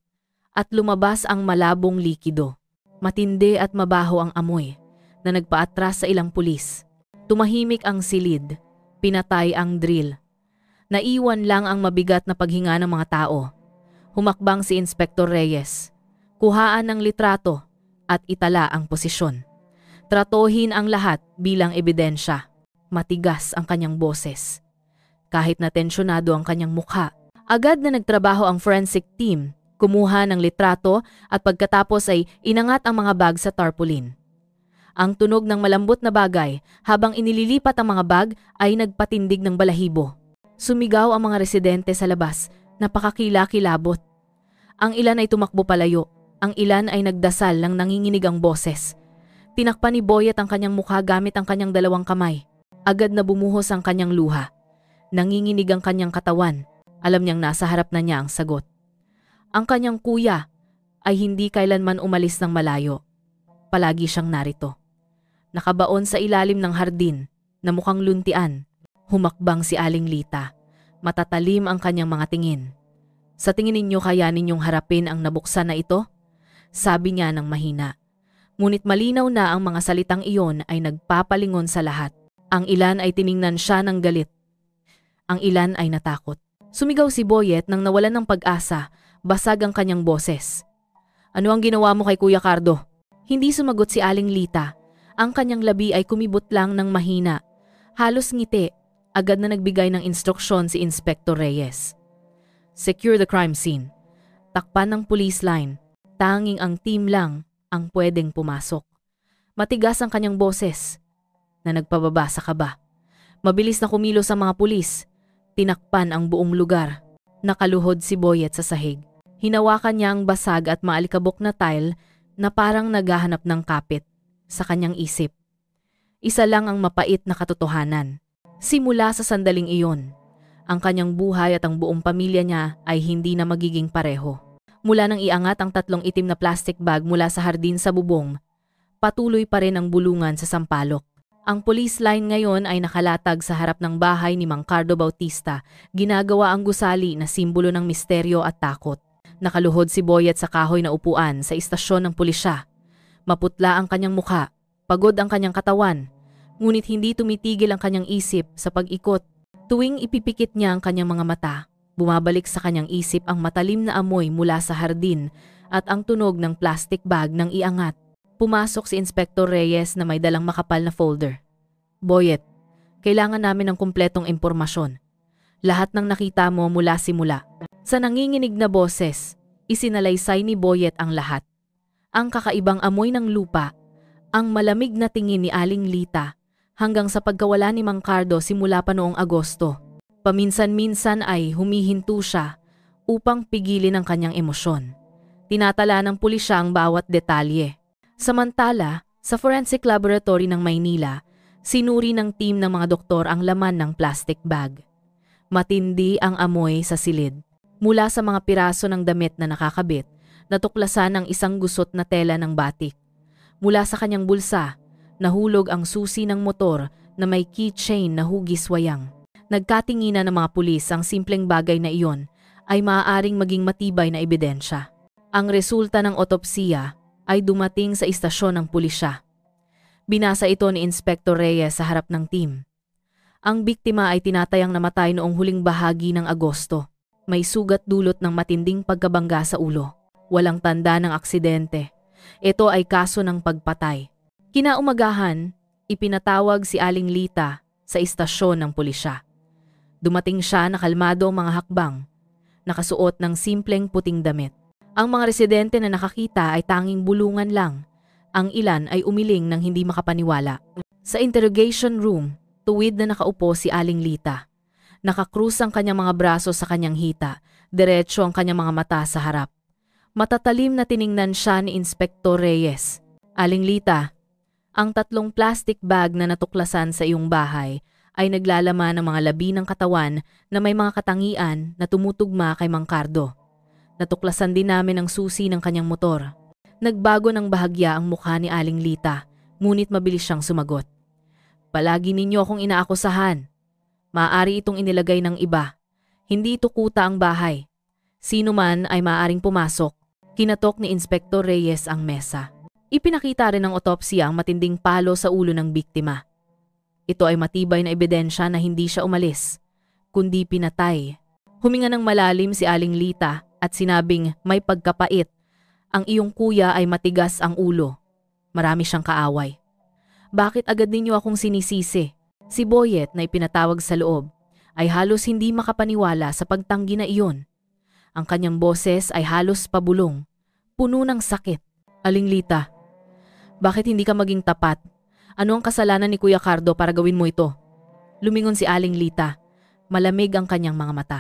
at lumabas ang malabong likido. Matindi at mabaho ang amoy na nagpaatras sa ilang pulis. Tumahimik ang silid. Pinatay ang drill. Naiwan lang ang mabigat na paghinga ng mga tao. Humakbang si Inspector Reyes. Kuhaan ng litrato at itala ang posisyon. Tratohin ang lahat bilang ebidensya. Matigas ang kanyang boses. Kahit na tensyonado ang kanyang mukha, agad na nagtrabaho ang forensic team, kumuha ng litrato at pagkatapos ay inangat ang mga bag sa tarpaulin. Ang tunog ng malambot na bagay habang inililipat ang mga bag ay nagpatindig ng balahibo. Sumigaw ang mga residente sa labas, napakakilakilabot. Ang ilan ay tumakbo palayo. Ang ilan ay nagdasal ng nanginginig ang boses. Tinakpan ni Boyet ang kanyang mukha gamit ang kanyang 2 kamay. Agad na bumuhos ang kanyang luha. Nanginginig ang kanyang katawan. Alam niyang nasa harap na niya ang sagot. Ang kanyang kuya ay hindi kailanman umalis ng malayo. Palagi siyang narito. Nakabaon sa ilalim ng hardin na mukhang luntian. Humakbang si Aling Lita. Matatalim ang kanyang mga tingin. "Sa tingin ninyo kaya ninyong harapin ang nabuksan na ito?" Sabi niya ng mahina. Ngunit malinaw na ang mga salitang iyon ay nagpapalingon sa lahat. Ang ilan ay tiningnan siya ng galit. Ang ilan ay natakot. Sumigaw si Boyet nang nawalan ng pag-asa, basag ang kanyang boses. "Ano ang ginawa mo kay Kuya Cardo?" Hindi sumagot si Aling Lita. Ang kanyang labi ay kumibot lang ng mahina. Halos ngiti. Agad na nagbigay ng instruksyon si Inspector Reyes. "Secure the crime scene." Takpan ng police line. Tanging ang team lang ang pwedeng pumasok. Matigas ang kanyang boses na nagpababa sa kaba. Mabilis na kumilos ang mga pulis. Tinakpan ang buong lugar. Nakaluhod si Boyet sa sahig. Hinawakan niya ang basag at maalikabok na tile na parang naghahanap ng kapit sa kanyang isip. Isa lang ang mapait na katotohanan. Simula sa sandaling iyon, ang kanyang buhay at ang buong pamilya niya ay hindi na magiging pareho. Mula nang iangat ang 3 itim na plastic bag mula sa hardin sa bubong, patuloy pa rin ang bulungan sa sampalok. Ang police line ngayon ay nakalatag sa harap ng bahay ni Mang Cardo Bautista, ginagawa ang gusali na simbolo ng misteryo at takot. Nakaluhod si Boyet sa kahoy na upuan sa istasyon ng pulisya. Maputla ang kanyang mukha, pagod ang kanyang katawan, ngunit hindi tumitigil ang kanyang isip sa pag-ikot. Tuwing ipipikit niya ang kanyang mga mata, bumabalik sa kanyang isip ang matalim na amoy mula sa hardin at ang tunog ng plastic bag ng iangat. Pumasok si Inspector Reyes na may dalang makapal na folder. "Boyet, kailangan namin ng kumpletong impormasyon. Lahat ng nakita mo mula simula." Sa nanginginig na boses, isinalaysay ni Boyet ang lahat. Ang kakaibang amoy ng lupa, ang malamig na tingin ni Aling Lita, hanggang sa pagkawala ni Mang Cardo simula pa noong Agosto. Paminsan-minsan ay humihinto siya upang pigilin ang kanyang emosyon. Tinatala ng pulisya ang bawat detalye. Samantala, sa Forensic Laboratory ng Maynila, sinuri ng team ng mga doktor ang laman ng plastic bag. Matindi ang amoy sa silid. Mula sa mga piraso ng damit na nakakabit, natuklasan ang isang gusot na tela ng batik. Mula sa kanyang bulsa, nahulog ang susi ng motor na may keychain na hugis wayang. Nagkatinginan ng mga pulis ang simpleng bagay na iyon ay maaaring maging matibay na ebidensya. Ang resulta ng otopsiya ay dumating sa istasyon ng pulisya. Binasa ito ni Inspector Reyes sa harap ng team. Ang biktima ay tinatayang namatay noong huling bahagi ng Agosto. May sugat dulot ng matinding pagkabangga sa ulo. Walang tanda ng aksidente. Ito ay kaso ng pagpatay. Kinaumagahan, ipinatawag si Aling Lita sa istasyon ng pulisya. Dumating siya na kalmado ang mga hakbang, nakasuot ng simpleng puting damit. Ang mga residente na nakakita ay tanging bulungan lang. Ang ilan ay umiling ng hindi makapaniwala. Sa interrogation room, tuwid na nakaupo si Aling Lita. Nakakrus ang kanyang mga braso sa kanyang hita, diretso ang kanyang mga mata sa harap. Matatalim na tiningnan siya ni Inspektor Reyes. Aling Lita, ang 3 plastic bag na natuklasan sa iyong bahay ay naglalaman ng mga labi ng katawan na may mga katangian na tumutugma kay Mang Cardo. Natuklasan din namin ang susi ng kanyang motor. Nagbago ng bahagya ang mukha ni Aling Lita, ngunit mabilis siyang sumagot. Palagi ninyo akong inaakusahan. Maaari itong inilagay ng iba. Hindi ito kuta ang bahay. Sino man ay maaaring pumasok. Kinatok ni Inspektor Reyes ang mesa. Ipinakita rin ng otopsya ang matinding palo sa ulo ng biktima. Ito ay matibay na ebidensya na hindi siya umalis, kundi pinatay. Huminga ng malalim si Aling Lita at sinabing may pagkapait. Ang iyong kuya ay matigas ang ulo. Marami siyang kaaway. Bakit agad ninyo akong sinisisi? Si Boyet na ipinatawag sa loob ay halos hindi makapaniwala sa pagtanggi na iyon. Ang kanyang boses ay halos pabulong, puno ng sakit. Aling Lita, bakit hindi ka maging tapat? Ano ang kasalanan ni Kuya Cardo para gawin mo ito? Lumingon si Aling Lita. Malamig ang kanyang mga mata.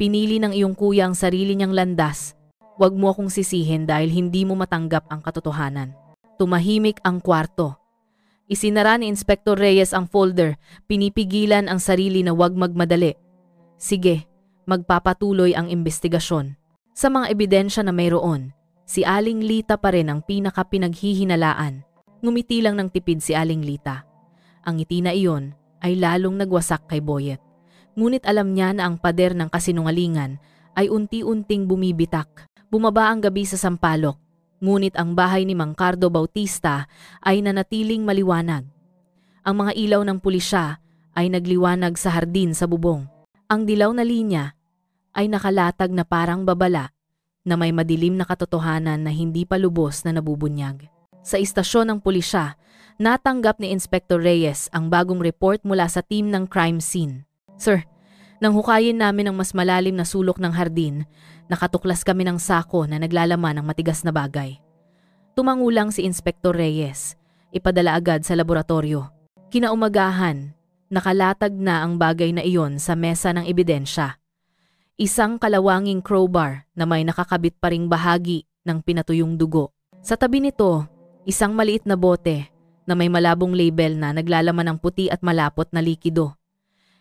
Pinili ng iyong kuya ang sarili niyang landas. Huwag mo akong sisihin dahil hindi mo matanggap ang katotohanan. Tumahimik ang kwarto. Isinara ni Inspektor Reyes ang folder, pinipigilan ang sarili na huwag magmadali. Sige, magpapatuloy ang investigasyon. Sa mga ebidensya na mayroon, si Aling Lita pa rin ang pinaka-pinaghihinalaan. Ngumiti lang ng tipid si Aling Lita. Ang ngiti na iyon ay lalong nagwasak kay Boyet. Ngunit alam niya na ang pader ng kasinungalingan ay unti-unting bumibitak. Bumaba ang gabi sa sampalok, ngunit ang bahay ni Mang Cardo Bautista ay nanatiling maliwanag. Ang mga ilaw ng pulisya ay nagliwanag sa hardin sa bubong. Ang dilaw na linya ay nakalatag na parang babala na may madilim na katotohanan na hindi pa lubos na nabubunyag. Sa istasyon ng pulisya, natanggap ni Inspektor Reyes ang bagong report mula sa team ng crime scene. Sir, nang hukayin namin ang mas malalim na sulok ng hardin, nakatuklas kami ng sako na naglalaman ng matigas na bagay. Tumangulang si Inspektor Reyes, ipadala agad sa laboratorio. Kinaumagahan, nakalatag na ang bagay na iyon sa mesa ng ebidensya. Isang kalawanging crowbar na may nakakabit pa ring bahagi ng pinatuyong dugo. Sa tabi nito, isang maliit na bote na may malabong label na naglalaman ng puti at malapot na likido.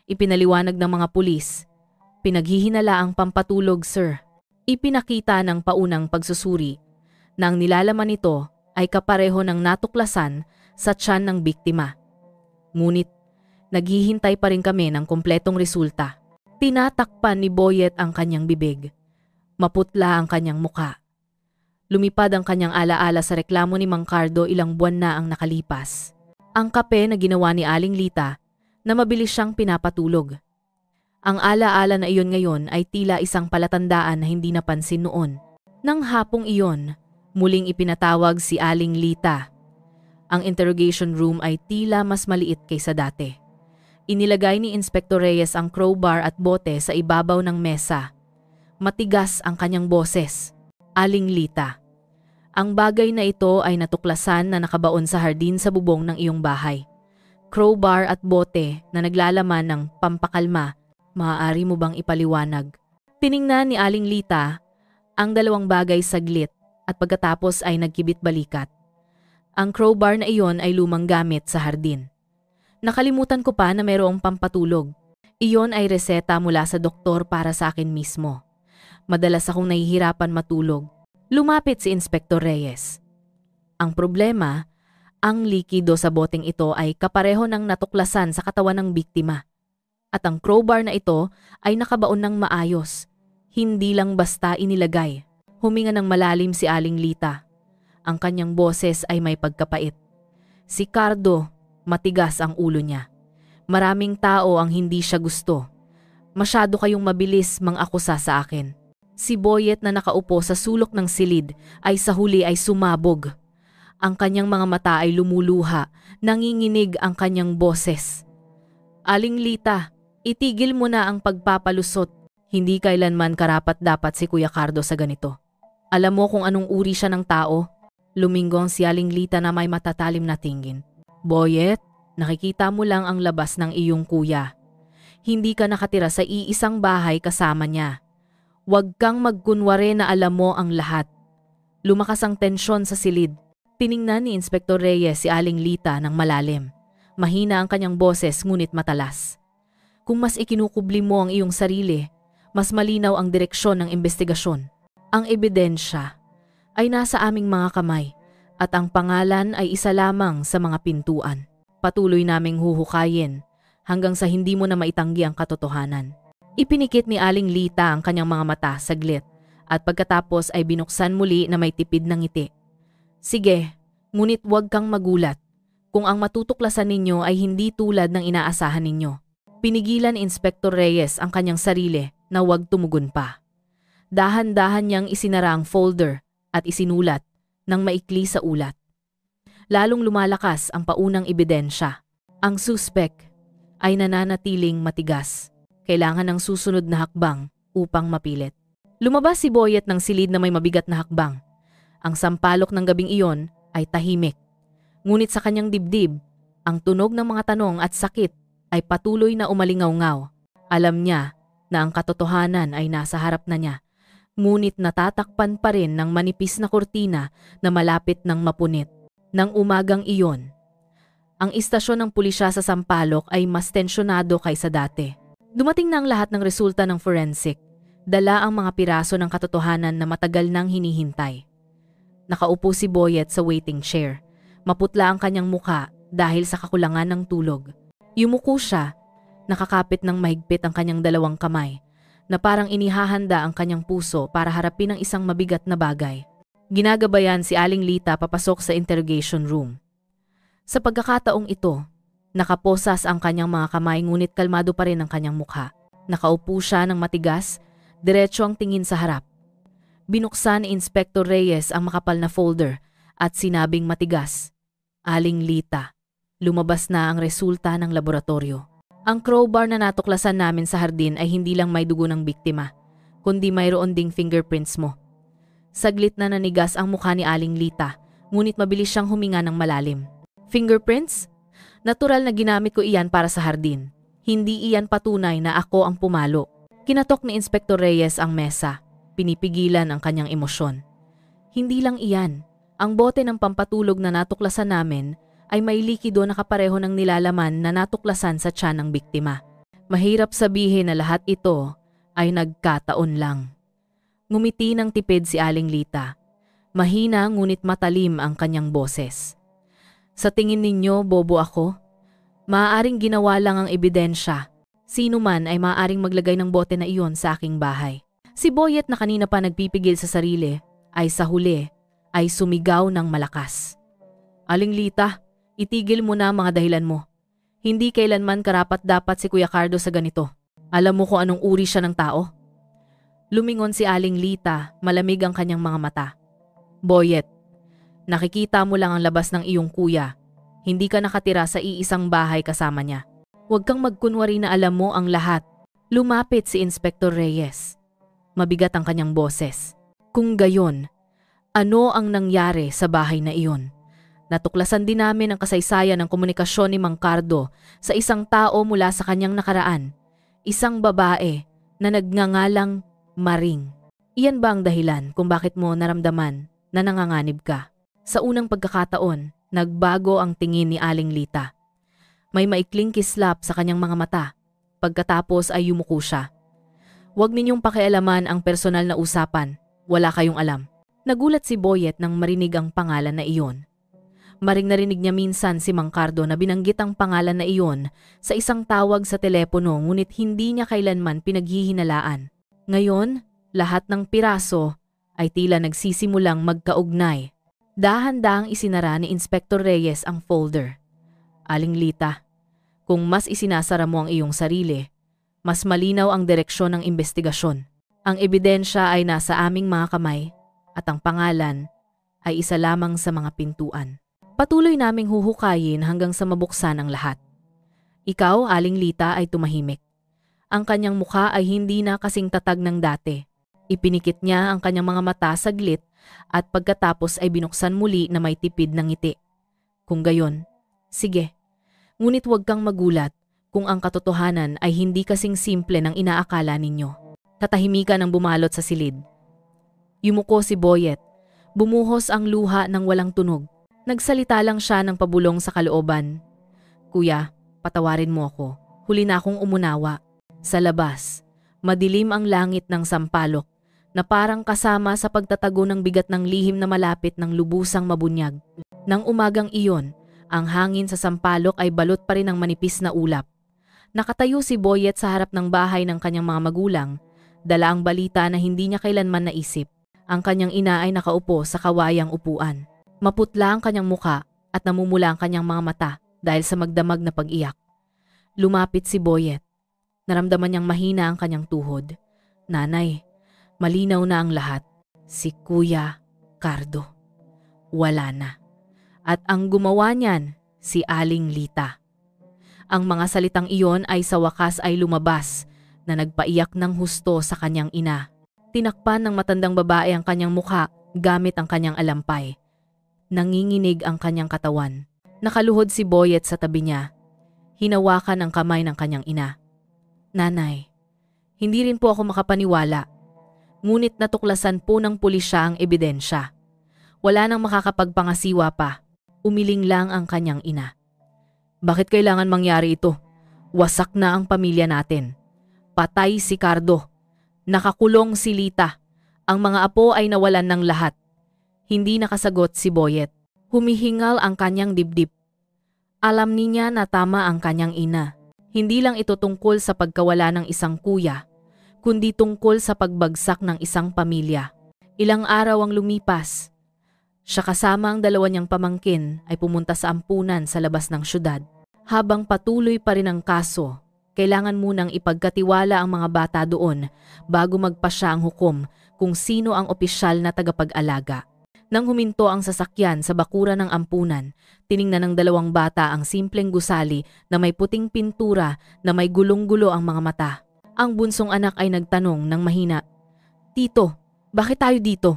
Ipinaliwanag ng mga pulis, pinaghihinala ang pampatulog, sir. Ipinakita ng paunang pagsusuri na ang nilalaman nito ay kapareho ng natuklasan sa tiyan ng biktima. Ngunit, naghihintay pa rin kami ng kumpletong resulta. Tinatakpan ni Boyet ang kanyang bibig. Maputla ang kanyang muka. Lumipad ang kanyang alaala sa reklamo ni Mang Cardo ilang buwan na ang nakalipas. Ang kape na ginawa ni Aling Lita na mabilis siyang pinapatulog. Ang alaala na iyon ngayon ay tila isang palatandaan na hindi napansin noon. Nang hapong iyon, muling ipinatawag si Aling Lita. Ang interrogation room ay tila mas maliit kaysa dati. Inilagay ni Inspektor Reyes ang crowbar at bote sa ibabaw ng mesa. Matigas ang kanyang boses. Aling Lita, ang bagay na ito ay natuklasan na nakabaon sa hardin sa bubong ng iyong bahay. Crowbar at bote na naglalaman ng pampakalma, maaari mo bang ipaliwanag? Tiningnan ni Aling Lita ang dalawang bagay saglit at pagkatapos ay nagkibit balikat. Ang crowbar na iyon ay lumang gamit sa hardin. Nakalimutan ko pa na mayroong pampatulog. Iyon ay reseta mula sa doktor para sa akin mismo. Madalas akong nahihirapan matulog. Lumapit si Inspektor Reyes. Ang problema, ang likido sa boteng ito ay kapareho ng natuklasan sa katawan ng biktima. At ang crowbar na ito ay nakabaon ng maayos. Hindi lang basta inilagay. Huminga ng malalim si Aling Lita. Ang kanyang boses ay may pagkapait. Si Cardo, matigas ang ulo niya. Maraming tao ang hindi siya gusto. Masyado kayong mabilis mang-akusa sa akin. Si Boyet na nakaupo sa sulok ng silid ay sa huli ay sumabog. Ang kanyang mga mata ay lumuluha, nanginginig ang kanyang boses. Aling Lita, itigil mo na ang pagpapalusot. Hindi kailanman karapat-dapat si Kuya Cardo sa ganito. Alam mo kung anong uri siya ng tao? Luminggong si Aling Lita na may matatalim na tingin. Boyet, nakikita mo lang ang labas ng iyong kuya. Hindi ka nakatira sa iisang bahay kasama niya. Huwag kang magkunwari na alam mo ang lahat. Lumakas ang tensyon sa silid. Tiningnan ni Inspektor Reyes si Aling Lita ng malalim. Mahina ang kanyang boses ngunit matalas. Kung mas ikinukubli mo ang iyong sarili, mas malinaw ang direksyon ng investigasyon. Ang ebidensya ay nasa aming mga kamay at ang pangalan ay isa lamang sa mga pintuan. Patuloy naming huhukayin hanggang sa hindi mo na maitanggi ang katotohanan. Ipinikit ni Aling Lita ang kanyang mga mata saglit at pagkatapos ay binuksan muli na may tipid ng ngiti. Sige, ngunit huwag kang magulat kung ang matutuklasan ninyo ay hindi tulad ng inaasahan ninyo. Pinigilan ni Inspektor Reyes ang kanyang sarili na huwag tumugon pa. Dahan-dahan niyang isinara ang folder at isinulat ng maikli sa ulat. Lalong lumalakas ang paunang ebidensya. Ang suspek ay nananatiling matigas. Kailangan ng susunod na hakbang upang mapilit. Lumabas si Boyet ng silid na may mabigat na hakbang. Ang sampalok ng gabing iyon ay tahimik. Ngunit sa kanyang dibdib, ang tunog ng mga tanong at sakit ay patuloy na umalingaw-ngaw. Alam niya na ang katotohanan ay nasa harap na niya, ngunit natatakpan pa rin ng manipis na kurtina na malapit ng mapunit. Nang umagang iyon, ang istasyon ng pulisya sa Sampaloc ay mas tensyonado kaysa dati. Dumating na ang lahat ng resulta ng forensic. Dala ang mga piraso ng katotohanan na matagal nang hinihintay. Nakaupo si Boyet sa waiting chair. Maputla ang kanyang muka dahil sa kakulangan ng tulog. Yumuko siya, nakakapit ng mahigpit ang kanyang dalawang kamay, na parang inihahanda ang kanyang puso para harapin ang isang mabigat na bagay. Ginagabayan si Aling Lita papasok sa interrogation room. Sa pagkakataong ito, nakaposas ang kanyang mga kamay ngunit kalmado pa rin ang kanyang mukha. Nakaupo siya ng matigas, diretso ang tingin sa harap. Binuksan ni Inspektor Reyes ang makapal na folder at sinabing matigas, Aling Lita, lumabas na ang resulta ng laboratorio. Ang crowbar na natuklasan namin sa hardin ay hindi lang may dugo ng biktima, kundi mayroon ding fingerprints mo. Saglit na nanigas ang mukha ni Aling Lita, ngunit mabilis siyang huminga ng malalim. Fingerprints? Natural na ginamit ko iyan para sa hardin. Hindi iyan patunay na ako ang pumalo. Kinatok ni Inspektor Reyes ang mesa. Pinipigilan ang kanyang emosyon. Hindi lang iyan. Ang bote ng pampatulog na natuklasan namin ay may likido na kapareho ng nilalaman na natuklasan sa tiyan ng biktima. Mahirap sabihin na lahat ito ay nagkataon lang. Ngumiti ng tipid si Aling Lita. Mahina ngunit matalim ang kanyang boses. Sa tingin ninyo, bobo ako? Maaaring ginawa lang ang ebidensya. Sino man ay maaaring maglagay ng bote na iyon sa aking bahay. Si Boyet na kanina pa nagpipigil sa sarili ay sa huli ay sumigaw ng malakas. Aling Lita, itigil mo na ang mga dahilan mo. Hindi kailanman karapat-dapat si Kuya Cardo sa ganito. Alam mo kung anong uri siya ng tao? Lumingon si Aling Lita, malamig ang kanyang mga mata. Boyet, nakikita mo lang ang labas ng iyong kuya. Hindi ka nakatira sa iisang bahay kasama niya. Huwag kang magkunwari na alam mo ang lahat. Lumapit si Inspektor Reyes. Mabigat ang kanyang boses. Kung gayon, ano ang nangyari sa bahay na iyon? Natuklasan din namin ang kasaysayan ng komunikasyon ni Mang Cardo sa isang tao mula sa kanyang nakaraan. Isang babae na nagngangalang Maring. Iyan ba ang dahilan kung bakit mo naramdaman na nanganganib ka? Sa unang pagkakataon, nagbago ang tingin ni Aling Lita. May maikling kislap sa kanyang mga mata. Pagkatapos ay yumuko siya. Huwag ninyong pakialaman ang personal na usapan. Wala kayong alam. Nagulat si Boyet nang marinig ang pangalan na iyon. Maring narinig niya minsan si Mang Cardo na binanggit ang pangalan na iyon sa isang tawag sa telepono ngunit hindi niya kailanman pinaghihinalaan. Ngayon, lahat ng piraso ay tila nagsisimulang magkaugnay. Dahan-dahang isinara ni Inspektor Reyes ang folder. Aling Lita, kung mas isinasara mo ang iyong sarili, mas malinaw ang direksyon ng investigasyon. Ang ebidensya ay nasa aming mga kamay at ang pangalan ay isa lamang sa mga pintuan. Patuloy naming huhukayin hanggang sa mabuksan ang lahat. Ikaw, Aling Lita, ay tumahimik. Ang kanyang mukha ay hindi na kasing tatag ng dati. Ipinikit niya ang kanyang mga mata saglit at pagkatapos ay binuksan muli na may tipid ng ngiti. Kung gayon, sige. Ngunit huwag kang magulat kung ang katotohanan ay hindi kasing simple ng inaakala ninyo. Katahimikan ang bumalot sa silid. Yumuko si Boyet. Bumuhos ang luha ng walang tunog. Nagsalita lang siya ng pabulong sa kalooban. Kuya, patawarin mo ako. Huli na akong umunawa. Sa labas, madilim ang langit ng sampalok na parang kasama sa pagtatago ng bigat ng lihim na malapit ng lubusang mabunyag. Nang umagang iyon, ang hangin sa sampalok ay balot pa rin ng manipis na ulap. Nakatayo si Boyet sa harap ng bahay ng kanyang mga magulang, dala ang balita na hindi niya kailanman naisip. Ang kanyang ina ay nakaupo sa kawayang upuan. Maputla ang kanyang muka at namumula ang kanyang mga mata dahil sa magdamag na pag-iyak. Lumapit si Boyet. Naramdaman niyang mahina ang kanyang tuhod. Nanay, malinaw na ang lahat. Si Kuya Cardo. Wala na. At ang gumawa niyan, si Aling Lita. Ang mga salitang iyon ay sa wakas ay lumabas na nagpaiyak ng husto sa kanyang ina. Tinakpan ng matandang babae ang kanyang mukha gamit ang kanyang alampay. Nanginginig ang kanyang katawan. Nakaluhod si Boyet sa tabi niya. Hinawakan ang kamay ng kanyang ina. Nanay, hindi rin po ako makapaniwala. Ngunit natuklasan po ng pulisya ang ebidensya. Wala nang makakapagpangasiwa pa. Umiling lang ang kanyang ina. Bakit kailangan mangyari ito? Wasak na ang pamilya natin. Patay si Cardo. Nakakulong si Lita. Ang mga apo ay nawalan ng lahat. Hindi nakasagot si Boyet. Humihingal ang kanyang dibdib. Alam niya na tama ang kanyang ina. Hindi lang ito tungkol sa pagkawala ng isang kuya, kundi tungkol sa pagbagsak ng isang pamilya. Ilang araw ang lumipas. Siya kasama ang dalawa niyang pamangkin ay pumunta sa ampunan sa labas ng syudad. Habang patuloy pa rin ang kaso, kailangan munang ipagkatiwala ang mga bata doon bago magpasya ang hukom kung sino ang opisyal na tagapag-alaga. Nang huminto ang sasakyan sa bakuran ng ampunan, tiningnan ng dalawang bata ang simpleng gusali na may puting pintura na may gulong-gulo ang mga mata. Ang bunsong anak ay nagtanong ng mahina, Tito, bakit tayo dito?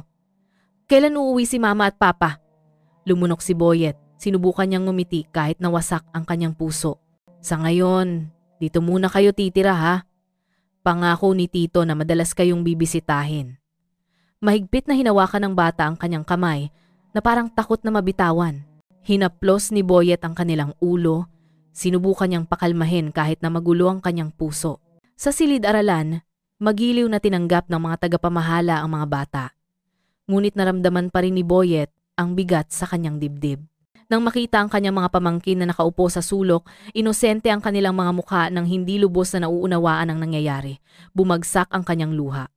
Kailan uuwi si Mama at Papa? Lumunok si Boyet. Sinubukan niyang ngumiti kahit nawasak ang kanyang puso. Sa ngayon, dito muna kayo titira ha. Pangako ni Tito na madalas kayong bibisitahin. Mahigpit na hinawakan ng bata ang kanyang kamay na parang takot na mabitawan. Hinaplos ni Boyet ang kanilang ulo. Sinubukan niyang pakalmahin kahit na magulo ang kanyang puso. Sa silid-aralan, magiliw na tinanggap ng mga tagapamahala ang mga bata. Ngunit naramdaman pa rin ni Boyet ang bigat sa kanyang dibdib. Nang makita ang kanyang mga pamangkin na nakaupo sa sulok, inosente ang kanilang mga mukha nang hindi lubos na nauunawaan ang nangyayari. Bumagsak ang kanyang luha.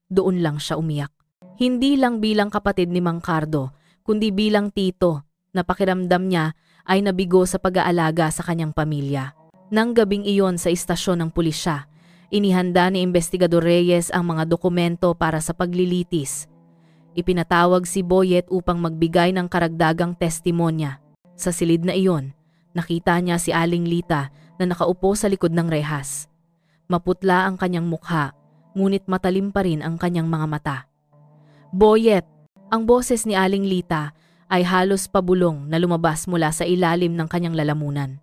Doon lang siya umiyak. Hindi lang bilang kapatid ni Mang Cardo, kundi bilang tito na pakiramdam niya ay nabigo sa pag-aalaga sa kanyang pamilya. Nang gabing iyon sa istasyon ng pulisya, inihanda ni Investigador Reyes ang mga dokumento para sa paglilitis. Ipinatawag si Boyet upang magbigay ng karagdagang testimonya. Sa silid na iyon, nakita niya si Aling Lita na nakaupo sa likod ng rehas. Maputla ang kanyang mukha, ngunit matalim pa rin ang kanyang mga mata. Boyet, ang boses ni Aling Lita ay halos pabulong na lumabas mula sa ilalim ng kanyang lalamunan.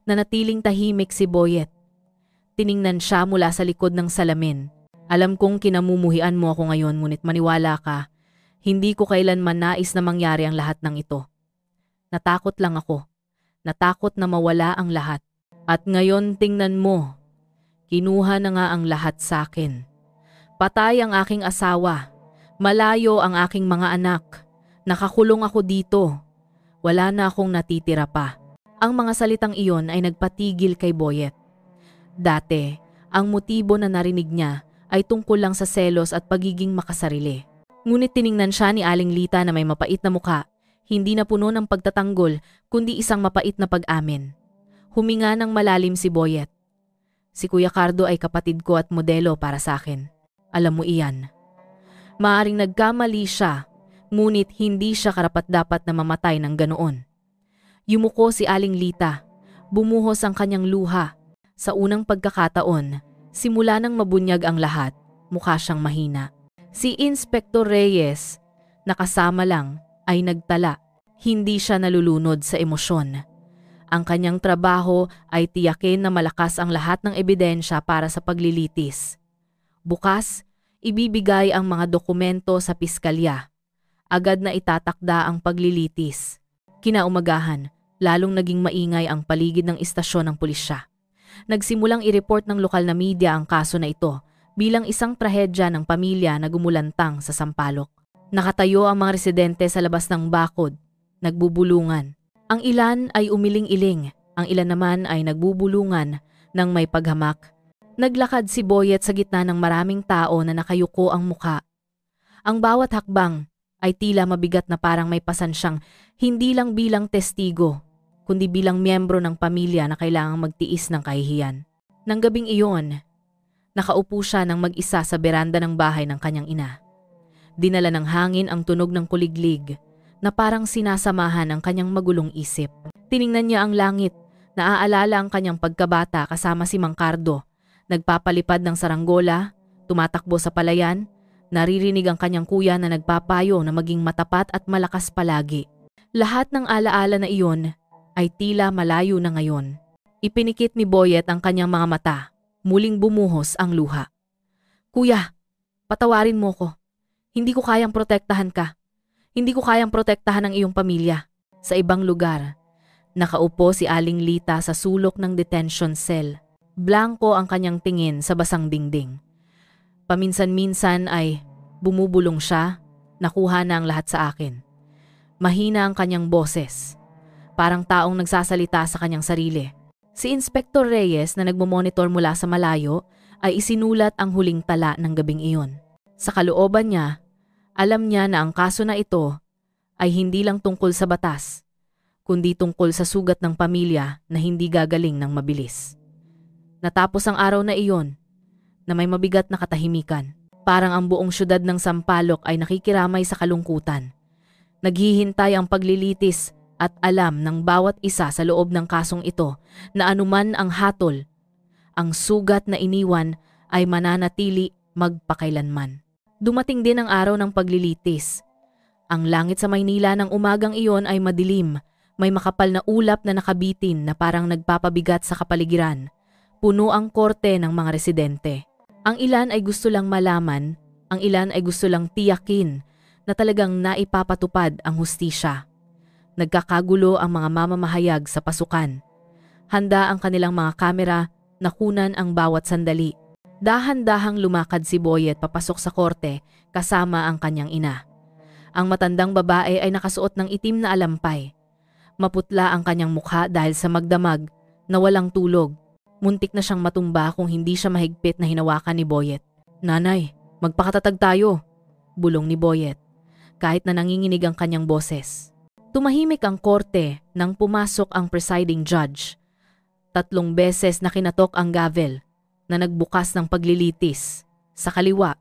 Nanatiling tahimik si Boyet. Tiningnan siya mula sa likod ng salamin. Alam kong kinamumuhian mo ako ngayon ngunit maniwala ka, hindi ko kailanman nais na mangyari ang lahat ng ito. Natakot lang ako. Natakot na mawala ang lahat. At ngayon tingnan mo, kinuha na nga ang lahat sa akin. Patay ang aking asawa. Malayo ang aking mga anak. Nakakulong ako dito. Wala na akong natitira pa. Ang mga salitang iyon ay nagpatigil kay Boyet. Dati, ang motibo na narinig niya ay tungkol lang sa selos at pagiging makasarili. Ngunit tiningnan siya ni Aling Lita na may mapait na mukha, hindi na puno ng pagtatanggol kundi isang mapait na pag-amin. Huminga ng malalim si Boyet. Si Kuya Cardo ay kapatid ko at modelo para sa akin. Alam mo iyan. Maaring nagkamali siya, Ngunit hindi siya karapat-dapat na mamatay ng ganoon. Yumuko si Aling Lita. Bumuhos ang kanyang luha. Sa unang pagkakataon, simula nang mabunyag ang lahat, mukha siyang mahina. Si Inspector Reyes, nakasama lang, ay nagtala. Hindi siya nalulunod sa emosyon. Ang kanyang trabaho ay tiyakin na malakas ang lahat ng ebidensya para sa paglilitis. Bukas, ibibigay ang mga dokumento sa piskalya. Agad na itatakda ang paglilitis. Kinaumagahan, lalong naging maingay ang paligid ng istasyon ng pulisya. Nagsimulang i-report ng lokal na media ang kaso na ito bilang isang trahedya ng pamilya na gumulantang sa sampalok. Nakatayo ang mga residente sa labas ng bakod, nagbubulungan. Ang ilan ay umiling-iling, ang ilan naman ay nagbubulungan ng may paghamak. Naglakad si Boyet sa gitna ng maraming tao na nakayuko ang muka. Ang bawat hakbang ay tila mabigat na parang may pasan siyang hindi lang bilang testigo, kundi bilang miyembro ng pamilya na kailangang magtiis ng kahihiyan. Nang gabing iyon, nakaupo siya ng mag-isa sa beranda ng bahay ng kanyang ina. Dinala ng hangin ang tunog ng kuliglig na parang sinasamahan ang kanyang magulong isip. Tiningnan niya ang langit, naaalala ang kanyang pagkabata kasama si Mang Cardo. Nagpapalipad ng saranggola, tumatakbo sa palayan, naririnig ang kanyang kuya na nagpapayo na maging matapat at malakas palagi. Lahat ng alaala na iyon ay tila malayo na ngayon. Ipinikit ni Boyet ang kanyang mga mata, muling bumuhos ang luha. Kuya, patawarin mo ko. Hindi ko kayang protektahan ka. Hindi ko kayang protektahan ang iyong pamilya. Sa ibang lugar, nakaupo si Aling Lita sa sulok ng detention cell. Blanko ang kanyang tingin sa basang dingding. Paminsan-minsan ay bumubulong siya, nakuha na ang lahat sa akin. Mahina ang kanyang boses, parang taong nagsasalita sa kanyang sarili. Si Inspector Reyes na nagmomonitor mula sa malayo ay isinulat ang huling tala ng gabing iyon. Sa kalooban niya, alam niya na ang kaso na ito ay hindi lang tungkol sa batas, kundi tungkol sa sugat ng pamilya na hindi gagaling ng mabilis. Natapos ang araw na iyon, na may mabigat na katahimikan. Parang ang buong syudad ng Sampaloc ay nakikiramay sa kalungkutan. Naghihintay ang paglilitis at alam ng bawat isa sa loob ng kasong ito na anuman ang hatol, ang sugat na iniwan ay mananatili magpakailanman. Dumating din ang araw ng paglilitis. Ang langit sa Maynila ng umagang iyon ay madilim, may makapal na ulap na nakabitin na parang nagpapabigat sa kapaligiran. Puno ang korte ng mga residente. Ang ilan ay gusto lang malaman, ang ilan ay gusto lang tiyakin na talagang naipapatupad ang hustisya. Nagkakagulo ang mga mamamahayag sa pasukan. Handa ang kanilang mga kamera na kunan ang bawat sandali. Dahan-dahang lumakad si Boyet papasok sa korte kasama ang kanyang ina. Ang matandang babae ay nakasuot ng itim na alampay. Maputla ang kanyang mukha dahil sa magdamag na walang tulog. Muntik na siyang matumba kung hindi siya mahigpit na hinawakan ni Boyet. Nanay, magpakatatag tayo, bulong ni Boyet, kahit na nanginginig ang kanyang boses. Tumahimik ang korte nang pumasok ang presiding judge. 3 beses na kinatok ang gavel na nagbukas ng paglilitis. Sa kaliwa,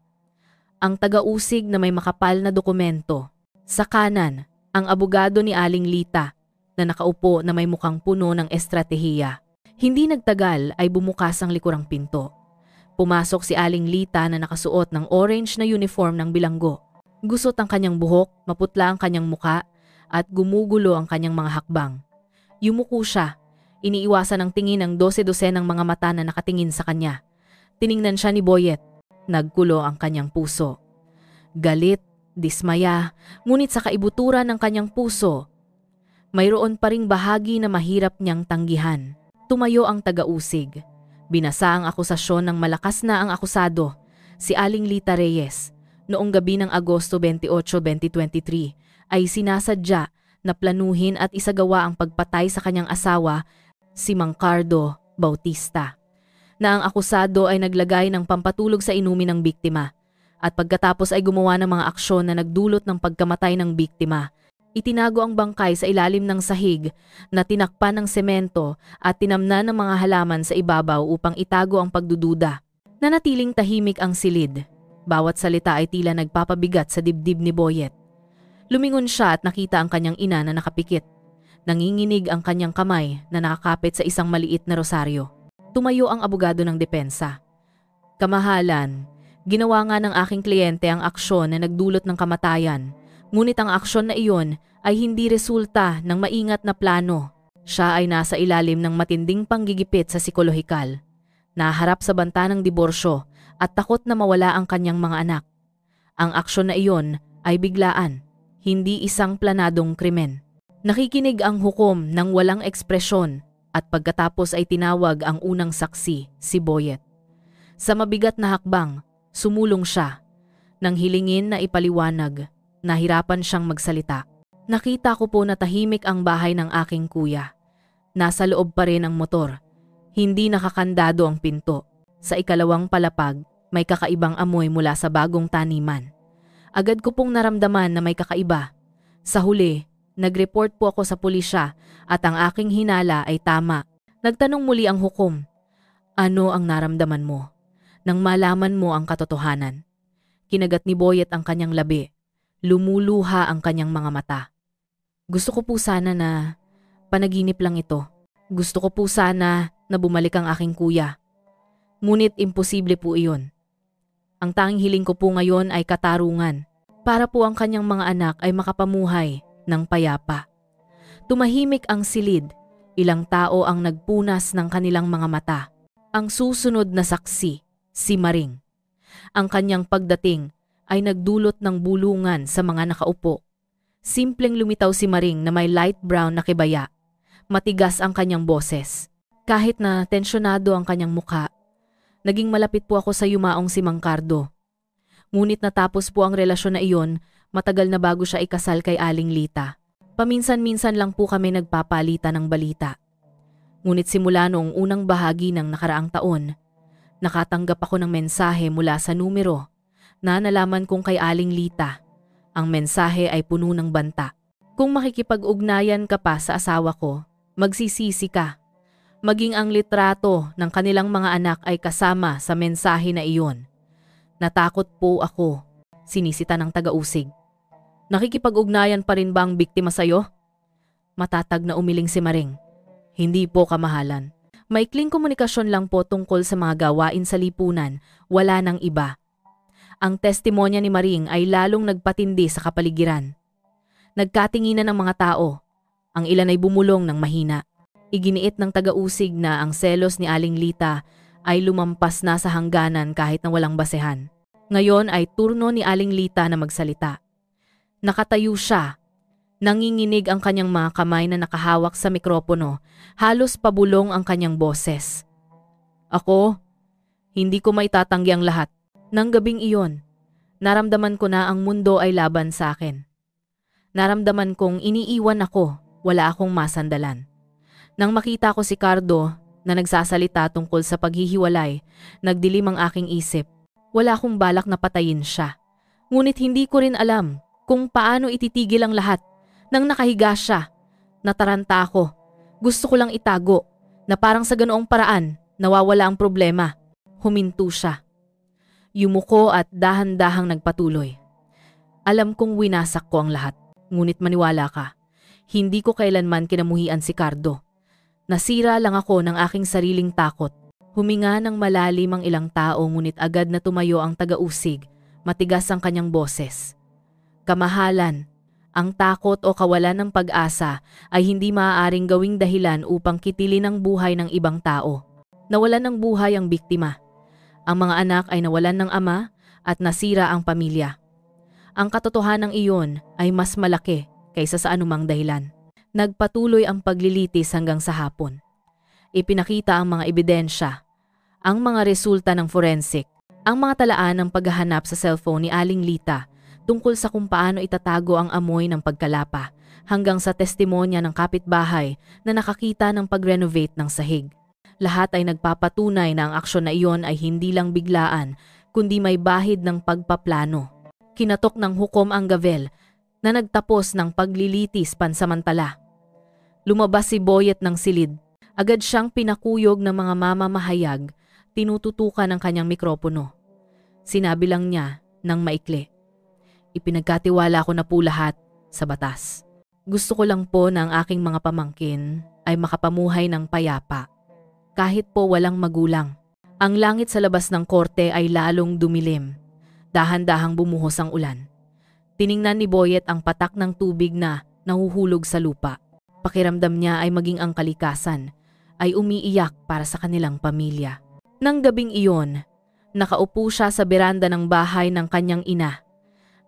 ang taga-usig na may makapal na dokumento. Sa kanan, ang abogado ni Aling Lita na nakaupo na may mukhang puno ng estratehiya. Hindi nagtagal ay bumukas ang likurang pinto. Pumasok si Aling Lita na nakasuot ng orange na uniform ng bilanggo. Gusot ang kanyang buhok, maputla ang kanyang muka, at gumugulo ang kanyang mga hakbang. Yumuko siya, iniiwasan ang tingin ng 12 ng mga mata na nakatingin sa kanya. Tiningnan siya ni Boyet, nagkulo ang kanyang puso. Galit, dismaya, ngunit sa kaibuturan ng kanyang puso, mayroon pa ring bahagi na mahirap niyang tanggihan. Tumayo ang taga-usig. Binasa ang akusasyon ng malakas na ang akusado, si Aling Lita Reyes. Noong gabi ng Agosto 28, 2023 ay sinasadya na planuhin at isagawa ang pagpatay sa kanyang asawa, si Mang Cardo Bautista. Na ang akusado ay naglagay ng pampatulog sa inumin ng biktima at pagkatapos ay gumawa ng mga aksyon na nagdulot ng pagkamatay ng biktima. Itinago ang bangkay sa ilalim ng sahig na tinakpan ng semento at tinamnan ng mga halaman sa ibabaw upang itago ang pagdududa. Nanatiling tahimik ang silid. Bawat salita ay tila nagpapabigat sa dibdib ni Boyet. Lumingon siya at nakita ang kanyang ina na nakapikit. Nanginginig ang kanyang kamay na nakakapit sa isang maliit na rosaryo. Tumayo ang abogado ng depensa. Kamahalan, ginawa nga ng aking kliyente ang aksyon na nagdulot ng kamatayan. Ngunit ang aksyon na iyon ay hindi resulta ng maingat na plano. Siya ay nasa ilalim ng matinding panggigipit sa psikolohikal. Naharap sa banta ng diborsyo at takot na mawala ang kanyang mga anak. Ang aksyon na iyon ay biglaan, hindi isang planadong krimen. Nakikinig ang hukom ng walang ekspresyon at pagkatapos ay tinawag ang unang saksi, si Boyet. Sa mabigat na hakbang, sumulong siya. Nang hilingin na ipaliwanag, nahirapan siyang magsalita. Nakita ko po na tahimik ang bahay ng aking kuya. Nasa loob pa rin ang motor. Hindi nakakandado ang pinto. Sa ikalawang palapag, may kakaibang amoy mula sa bagong taniman. Agad ko pong naramdaman na may kakaiba. Sa huli, nag-report po ako sa pulisya at ang aking hinala ay tama. Nagtanong muli ang hukom, ano ang naramdaman mo nang malaman mo ang katotohanan? Kinagat ni Boyet ang kanyang labi. Lumuluha ang kanyang mga mata. Gusto ko po sana na panaginip lang ito. Gusto ko po sana na bumalik ang aking kuya. Ngunit imposible po iyon. Ang tanging hiling ko po ngayon ay katarungan para po ang kanyang mga anak ay makapamuhay ng payapa. Tumahimik ang silid. Ilang tao ang nagpunas ng kanilang mga mata. Ang susunod na saksi, si Maring. Ang kanyang pagdating ay nagdulot ng bulungan sa mga nakaupo. Simpleng lumitaw si Maring na may light brown na kebaya. Matigas ang kanyang boses. Kahit na tensyonado ang kanyang mukha, naging malapit po ako sa yumaong si Mang Cardo. Ngunit natapos po ang relasyon na iyon, matagal na bago siya ikasal kay Aling Lita. Paminsan-minsan lang po kami nagpapalitan ng balita. Ngunit simula noong unang bahagi ng nakaraang taon, nakatanggap ako ng mensahe mula sa numero na nalaman kong kay Aling Lita. Ang mensahe ay puno ng banta. Kung makikipag-ugnayan ka pa sa asawa ko, magsisisi ka. Maging ang litrato ng kanilang mga anak ay kasama sa mensahe na iyon. Natakot po ako, sinisita ng taga-usig. Nakikipag-ugnayan pa rin ba ang biktima sa'yo? Matatag na umiling si Maring. Hindi po, kamahalan. Maikling komunikasyon lang po tungkol sa mga gawain sa lipunan, wala nang iba. Ang testimonya ni Maring ay lalong nagpatindi sa kapaligiran. Nagkatinginan ng mga tao. Ang ilan ay bumulong ng mahina. Iginiit ng taga-usig na ang selos ni Aling Lita ay lumampas na sa hangganan kahit na walang basehan. Ngayon ay turno ni Aling Lita na magsalita. Nakatayo siya. Nanginginig ang kanyang mga kamay na nakahawak sa mikropono. Halos pabulong ang kanyang boses. Ako, hindi ko maitatanggi ang lahat. Nang gabing iyon, naramdaman ko na ang mundo ay laban sa akin. Naramdaman kong iniiwan ako, wala akong masandalan. Nang makita ko si Cardo na nagsasalita tungkol sa paghihiwalay, nagdilim ang aking isip. Wala akong balak na patayin siya. Ngunit hindi ko rin alam kung paano ititigil ang lahat. Nang nakahiga siya, nataranta ako. Gusto ko lang itago na parang sa ganoong paraan nawawala ang problema. Huminto siya. Yumuko at dahan-dahang nagpatuloy. Alam kong winasak ko ang lahat, ngunit maniwala ka. Hindi ko kailanman kinamuhian si Cardo. Nasira lang ako ng aking sariling takot. Huminga ng malalim ang ilang tao ngunit agad na tumayo ang taga-usig. Matigas ang kanyang boses. Kamahalan, ang takot o kawalan ng pag-asa ay hindi maaaring gawing dahilan upang kitilin ang buhay ng ibang tao. Nawalan ng buhay ang biktima. Ang mga anak ay nawalan ng ama at nasira ang pamilya. Ang katotohanan iyon ay mas malaki kaysa sa anumang dahilan. Nagpatuloy ang paglilitis hanggang sa hapon. Ipinakita ang mga ebidensya, ang mga resulta ng forensic, ang mga talaan ng paghahanap sa cellphone ni Aling Lita tungkol sa kung paano itatago ang amoy ng pagkalapa hanggang sa testimonya ng kapitbahay na nakakita ng pag-renovate ng sahig. Lahat ay nagpapatunay na ang aksyon na iyon ay hindi lang biglaan, kundi may bahid ng pagpaplano. Kinatok ng hukom ang gavel na nagtapos ng paglilitis pansamantala. Lumabas si Boyet ng silid. Agad siyang pinakuyog ng mga mamamahayag, tinututukan ang kanyang mikropono. Sinabi lang niya ng maikli. Ipinagkatiwala ko na po lahat. sa batas. Gusto ko lang po na ang aking mga pamangkin ay makapamuhay ng payapa, kahit po walang magulang. Ang langit sa labas ng korte ay lalong dumilim. Dahan-dahang bumuhos ang ulan. Tiningnan ni Boyet ang patak ng tubig na nahuhulog sa lupa. Pakiramdam niya ay maging ang kalikasan ay umiiyak para sa kanilang pamilya. Nang gabing iyon, nakaupo siya sa beranda ng bahay ng kanyang ina.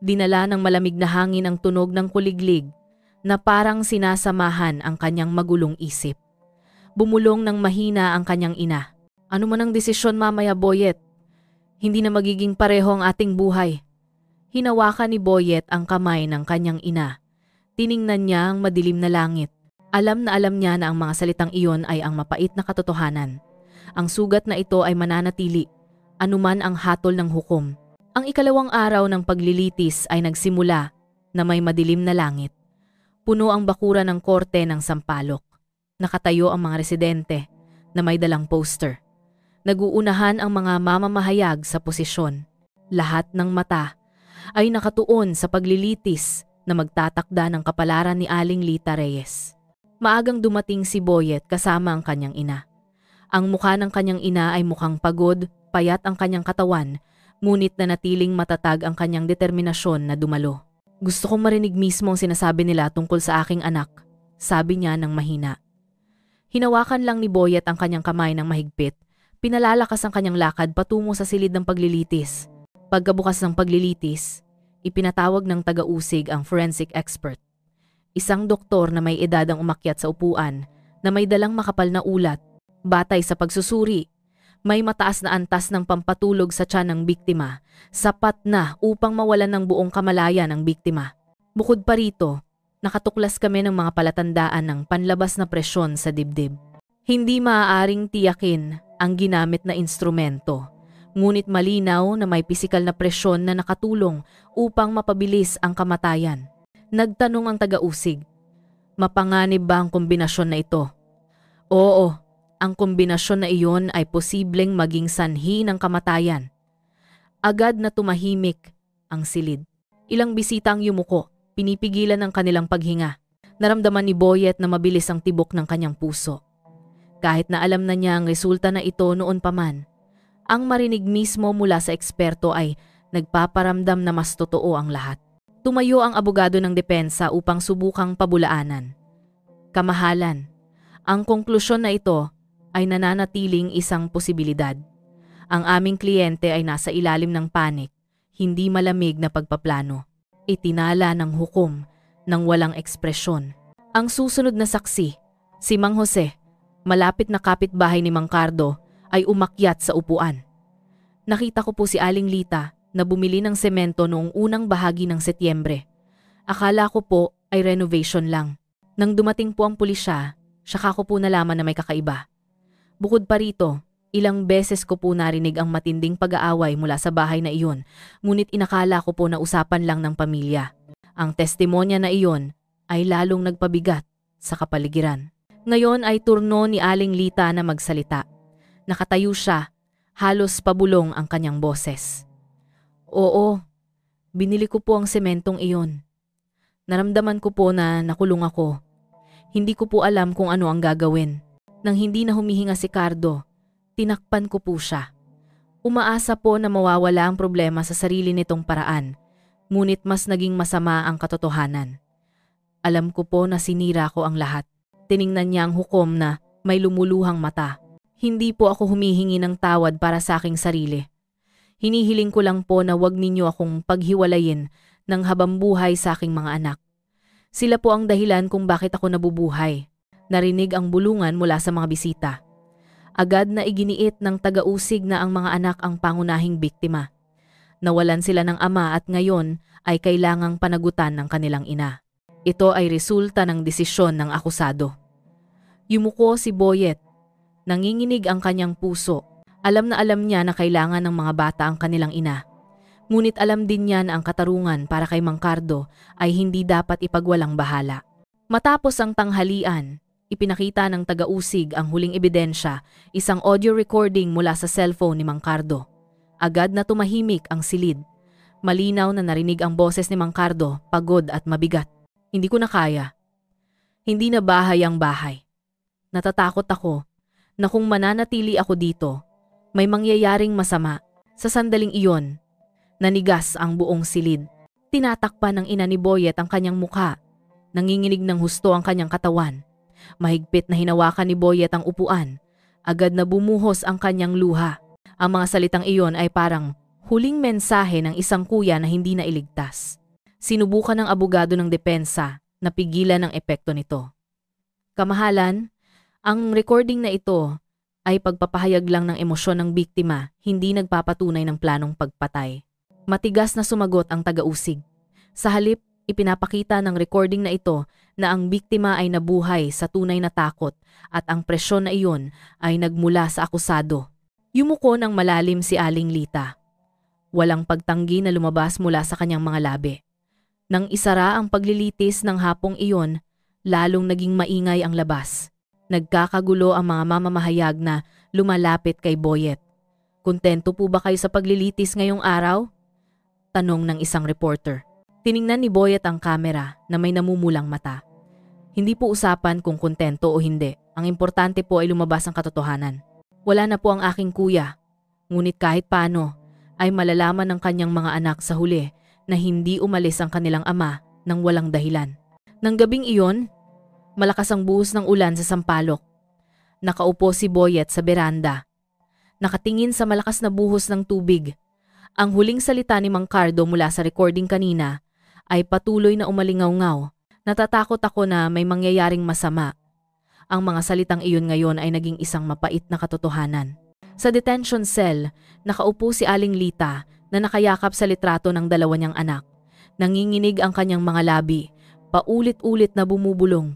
Dinala ng malamig na hangin ang tunog ng kuliglig na parang sinasamahan ang kanyang magulong isip. Bumulong ng mahina ang kanyang ina. Ano man ang desisyon mamaya, Boyet, hindi na magiging pareho ang ating buhay. Hinawakan ni Boyet ang kamay ng kanyang ina. Tiningnan niya ang madilim na langit. Alam niya na ang mga salitang iyon ay ang mapait na katotohanan. Ang sugat na ito ay mananatili, anuman ang hatol ng hukom. Ang ikalawang araw ng paglilitis ay nagsimula na may madilim na langit. Puno ang bakura ng korte ng sampalok. Nakatayo ang mga residente na may dalang poster. Naguunahan ang mga mamamahayag sa posisyon. Lahat ng mata ay nakatuon sa paglilitis na magtatakda ng kapalaran ni Aling Lita Reyes. Maagang dumating si Boyet kasama ang kanyang ina. Ang mukha ng kanyang ina ay mukhang pagod, payat ang kanyang katawan, ngunit nanatiling matatag ang kanyang determinasyon na dumalo. Gusto kong marinig mismo ang sinasabi nila tungkol sa aking anak, sabi niya ng mahina. Hinawakan lang ni Boyet ang kanyang kamay ng mahigpit, pinalalakas ang kanyang lakad patungo sa silid ng paglilitis. Pagkabukas ng paglilitis, ipinatawag ng taga-usig ang forensic expert. Isang doktor na may edad ang umakyat sa upuan na may dalang makapal na ulat. Batay sa pagsusuri, may mataas na antas ng pampatulog sa tiyan ng biktima, sapat na upang mawalan ng buong kamalayan ang biktima. Bukod pa rito, nakatuklas kami ng mga palatandaan ng panlabas na presyon sa dibdib. Hindi maaaring tiyakin ang ginamit na instrumento, ngunit malinaw na may pisikal na presyon na nakatulong upang mapabilis ang kamatayan. Nagtanong ang taga-usig, mapanganib ba ang kombinasyon na ito? Oo, ang kombinasyon na iyon ay posibleng maging sanhi ng kamatayan. Agad na tumahimik ang silid. Ilang bisita ang yumuko, pinipigilan ang kanilang paghinga. Naramdaman ni Boyet na mabilis ang tibok ng kanyang puso. Kahit na alam na niya ang resulta na ito noon pa man, ang marinig mismo mula sa eksperto ay nagpaparamdam na mas totoo ang lahat. Tumayo ang abogado ng depensa upang subukang pabulaanan. Kamahalan, ang konklusyon na ito ay nananatiling isang posibilidad. Ang aming kliyente ay nasa ilalim ng panik, hindi malamig na pagpaplano. Itinala ng hukom ng walang ekspresyon. Ang susunod na saksi, si Mang Jose, malapit na kapitbahay ni Mang Cardo, ay umakyat sa upuan. Nakita ko po si Aling Lita na bumili ng semento noong unang bahagi ng Setyembre. Akala ko po ay renovation lang. Nang dumating po ang pulisya, saka ko po nalaman na may kakaiba. Bukod pa rito, ilang beses ko po narinig ang matinding pag-aaway mula sa bahay na iyon, ngunit inakala ko po na usapan lang ng pamilya. Ang testimonya na iyon ay lalong nagpabigat sa kapaligiran. Ngayon ay turno ni Aling Lita na magsalita. Nakatayo siya, halos pabulong ang kanyang boses. Oo, binili ko po ang sementong iyon. Naramdaman ko po na nakulong ako. Hindi ko po alam kung ano ang gagawin. Nang hindi na humihinga si Cardo, tinakpan ko po siya. Umaasa po na mawawala ang problema sa sarili nitong paraan, ngunit mas naging masama ang katotohanan. Alam ko po na sinira ko ang lahat. Tiningnan niya ang hukom na may lumuluhang mata. Hindi po ako humihingi ng tawad para sa aking sarili. Hinihiling ko lang po na wag ninyo akong paghiwalayin ng habambuhay sa aking mga anak. Sila po ang dahilan kung bakit ako nabubuhay. Narinig ang bulungan mula sa mga bisita. Agad na iginiit ng taga-usig na ang mga anak ang pangunahing biktima. Nawalan sila ng ama at ngayon ay kailangang panagutan ng kanilang ina. Ito ay resulta ng desisyon ng akusado. Yumuko si Boyet. Nanginginig ang kanyang puso. Alam na alam niya na kailangan ng mga bata ang kanilang ina. Ngunit alam din niya na ang katarungan para kay Mang Cardo ay hindi dapat ipagwalang bahala. Matapos ang tanghalian, ipinakita ng taga-usig ang huling ebidensya, isang audio recording mula sa cellphone ni Mang Cardo. Agad na tumahimik ang silid. Malinaw na narinig ang boses ni Mang Cardo, pagod at mabigat. Hindi ko na kaya. Hindi na bahay ang bahay. Natatakot ako na kung mananatili ako dito, may mangyayaring masama. Sa sandaling iyon, nanigas ang buong silid. Tinatakpan ng ina ni Boyet ang kanyang mukha. Nanginginig ng husto ang kanyang katawan. Mahigpit na hinawakan ni Boyet ang upuan. Agad na bumuhos ang kanyang luha. Ang mga salitang iyon ay parang huling mensahe ng isang kuya na hindi na iligtas. Sinubukan ng abogado ng depensa na pigilan ang epekto nito. Kamahalan, ang recording na ito ay pagpapahayag lang ng emosyon ng biktima, hindi nagpapatunay ng planong pagpatay. Matigas na sumagot ang taga-usig. Sa halip, ipinapakita ng recording na ito na ang biktima ay nabuhay sa tunay na takot at ang presyon na iyon ay nagmula sa akusado. Yumuko ng malalim si Aling Lita. Walang pagtanggi na lumabas mula sa kanyang mga labi. Nang isara ang paglilitis ng hapong iyon, lalong naging maingay ang labas. Nagkakagulo ang mga mamamahayag na lumalapit kay Boyet. Kontento po ba kayo sa paglilitis ngayong araw? Tanong ng isang reporter. Tiningnan ni Boyet ang kamera na may namumulang mata. Hindi po usapan kung kontento o hindi. Ang importante po ay lumabas ang katotohanan. Wala na po ang aking kuya. Ngunit kahit paano ay malalaman ng kanyang mga anak sa huli na hindi umalis ang kanilang ama nang walang dahilan. Nang gabing iyon, malakas ang buhos ng ulan sa sampalok. Nakaupo si Boyet sa beranda. Nakatingin sa malakas na buhos ng tubig. Ang huling salita ni Mang Cardo mula sa recording kanina ay patuloy na umalingaw-ngaw. Natatakot ako na may mangyayaring masama. Ang mga salitang iyon ngayon ay naging isang mapait na katotohanan. Sa detention cell, nakaupo si Aling Lita na nakayakap sa litrato ng dalawa niyang anak. Nanginginig ang kanyang mga labi, paulit-ulit na bumubulong.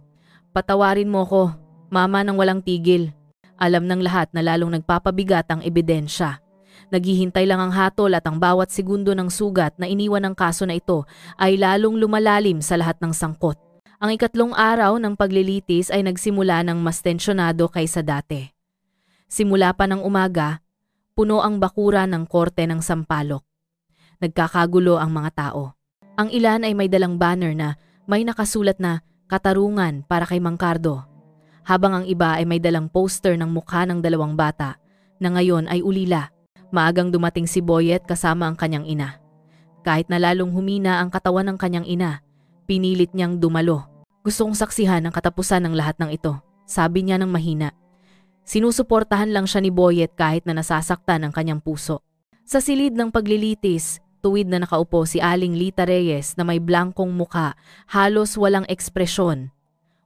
Patawarin mo ko, mama nang walang tigil. Alam ng lahat na lalong nagpapabigat ang ebidensya. Naghihintay lang ang hatol at ang bawat segundo ng sugat na iniwan ng kaso na ito ay lalong lumalalim sa lahat ng sangkot. Ang ikatlong araw ng paglilitis ay nagsimula ng mas tensyonado kaysa dati. Simula pa ng umaga, puno ang bakura ng korte ng Sampaloc. Nagkakagulo ang mga tao. Ang ilan ay may dalang banner na may nakasulat na katarungan para kay Mang Cardo, habang ang iba ay may dalang poster ng mukha ng dalawang bata na ngayon ay ulila. Maagang dumating si Boyet kasama ang kanyang ina. Kahit na lalong humina ang katawan ng kanyang ina, pinilit niyang dumalo. Gusto kong saksihan ang katapusan ng lahat ng ito, sabi niya ng mahina. Sinusuportahan lang siya ni Boyet kahit na nasasaktan ang kanyang puso. Sa silid ng paglilitis, tuwid na nakaupo si Aling Lita Reyes na may blankong muka, halos walang ekspresyon,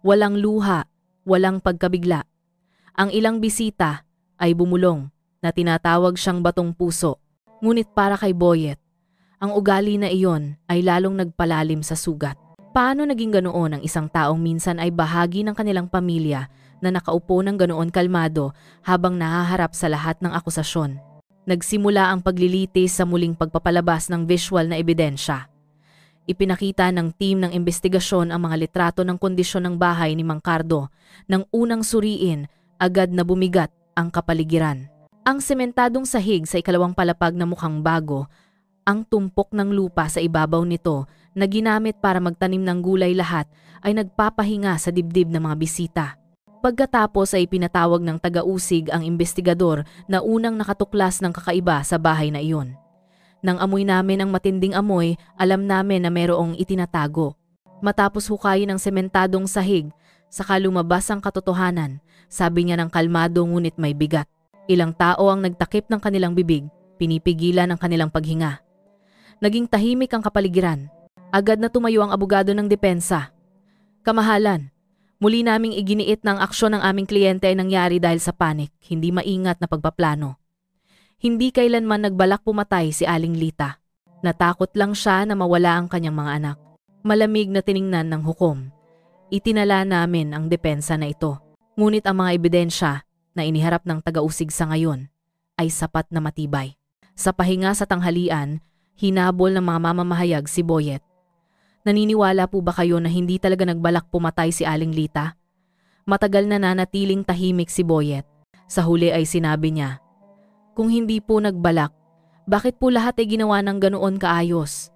walang luha, walang pagkabigla. Ang ilang bisita ay bumulong na tinatawag siyang batong puso. Ngunit para kay Boyet, ang ugali na iyon ay lalong nagpalalim sa sugat. Paano naging ganoon ang isang taong minsan ay bahagi ng kanilang pamilya na nakaupo ng ganoon kalmado habang nahaharap sa lahat ng akusasyon? Nagsimula ang paglilitis sa muling pagpapalabas ng visual na ebidensya. Ipinakita ng team ng investigasyon ang mga litrato ng kondisyon ng bahay ni Mang Cardo. Nang unang suriin, agad na bumigat ang kapaligiran. Ang sementadong sahig sa ikalawang palapag na mukhang bago, ang tumpok ng lupa sa ibabaw nito na ginamit para magtanim ng gulay lahat ay nagpapahinga sa dibdib ng mga bisita. Pagkatapos ay pinatawag ng taga-usig ang investigador na unang nakatuklas ng kakaiba sa bahay na iyon. Nang amoy namin ang matinding amoy, alam namin na mayroong itinatago. Matapos hukayin ang sementadong sahig, saka lumabas ang katotohanan, sabi niya ng kalmado ngunit may bigat. Ilang tao ang nagtakip ng kanilang bibig, pinipigilan ang kanilang paghinga. Naging tahimik ang kapaligiran. Agad na tumayo ang abogado ng depensa. Kamahalan, muli naming iginiit na ang aksyon ng aming kliyente ay nangyari dahil sa panik, hindi maingat na pagpaplano. Hindi kailanman nagbalak pumatay si Aling Lita. Natakot lang siya na mawala ang kanyang mga anak. Malamig na tiningnan ng hukom. Itinala namin ang depensa na ito. Ngunit ang mga ebidensya na iniharap ng taga-usig sa ngayon ay sapat na matibay. Sa pahinga sa tanghalian, hinabol ng mga mamamahayag si Boyet. Naniniwala po ba kayo na hindi talaga nagbalak pumatay si Aling Lita? Matagal na nanatiling tahimik si Boyet. Sa huli ay sinabi niya, kung hindi po nagbalak, bakit po lahat ay ginawa ng ganoon kaayos?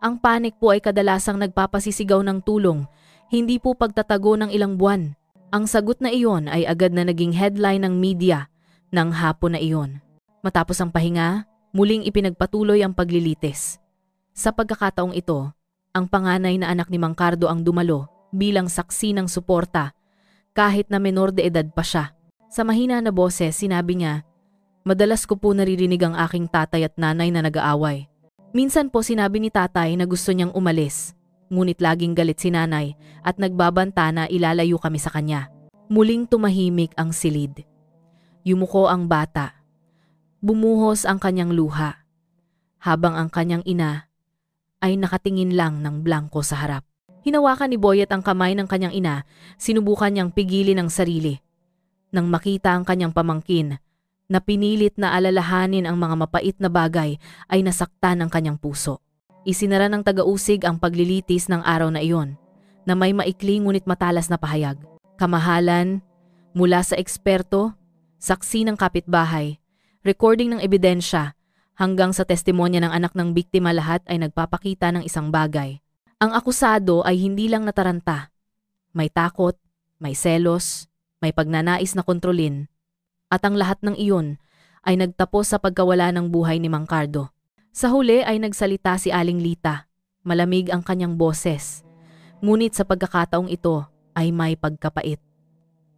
Ang panic po ay kadalasang nagpapasisigaw ng tulong, hindi po pagtatago ng ilang buwan. Ang sagot na iyon ay agad na naging headline ng media ng hapon na iyon. Matapos ang pahinga, muling ipinagpatuloy ang paglilitis. Sa pagkakataong ito, ang panganay na anak ni Mang Cardo ang dumalo bilang saksi ng suporta kahit na menor de edad pa siya. Sa mahina na boses, sinabi niya, "Madalas ko po naririnig ang aking tatay at nanay na nag-aaway. Minsan po sinabi ni tatay na gusto niyang umalis, ngunit laging galit si nanay at nagbabanta na ilalayo kami sa kanya." Muling tumahimik ang silid. Yumuko ang bata. Bumuhos ang kanyang luha, habang ang kanyang ina ay nakatingin lang ng blanko sa harap. Hinawakan ni Boyet ang kamay ng kanyang ina, sinubukan niyang pigilin ang sarili. Nang makita ang kanyang pamangkin, na pinilit na alalahanin ang mga mapait na bagay, ay nasaktan ang kanyang puso. Isinara ng taga-usig ang paglilitis ng araw na iyon, na may maikli ngunit matalas na pahayag. Kamahalan, mula sa eksperto, saksi ng kapitbahay, recording ng ebidensya, hanggang sa testimonya ng anak ng biktima, lahat ay nagpapakita ng isang bagay. Ang akusado ay hindi lang nataranta. May takot, may selos, may pagnanais na kontrolin, at ang lahat ng iyon ay nagtapos sa pagkawala ng buhay ni Mang Cardo. Sa huli ay nagsalita si Aling Lita. Malamig ang kanyang boses. Ngunit sa pagkakataong ito ay may pagkapait.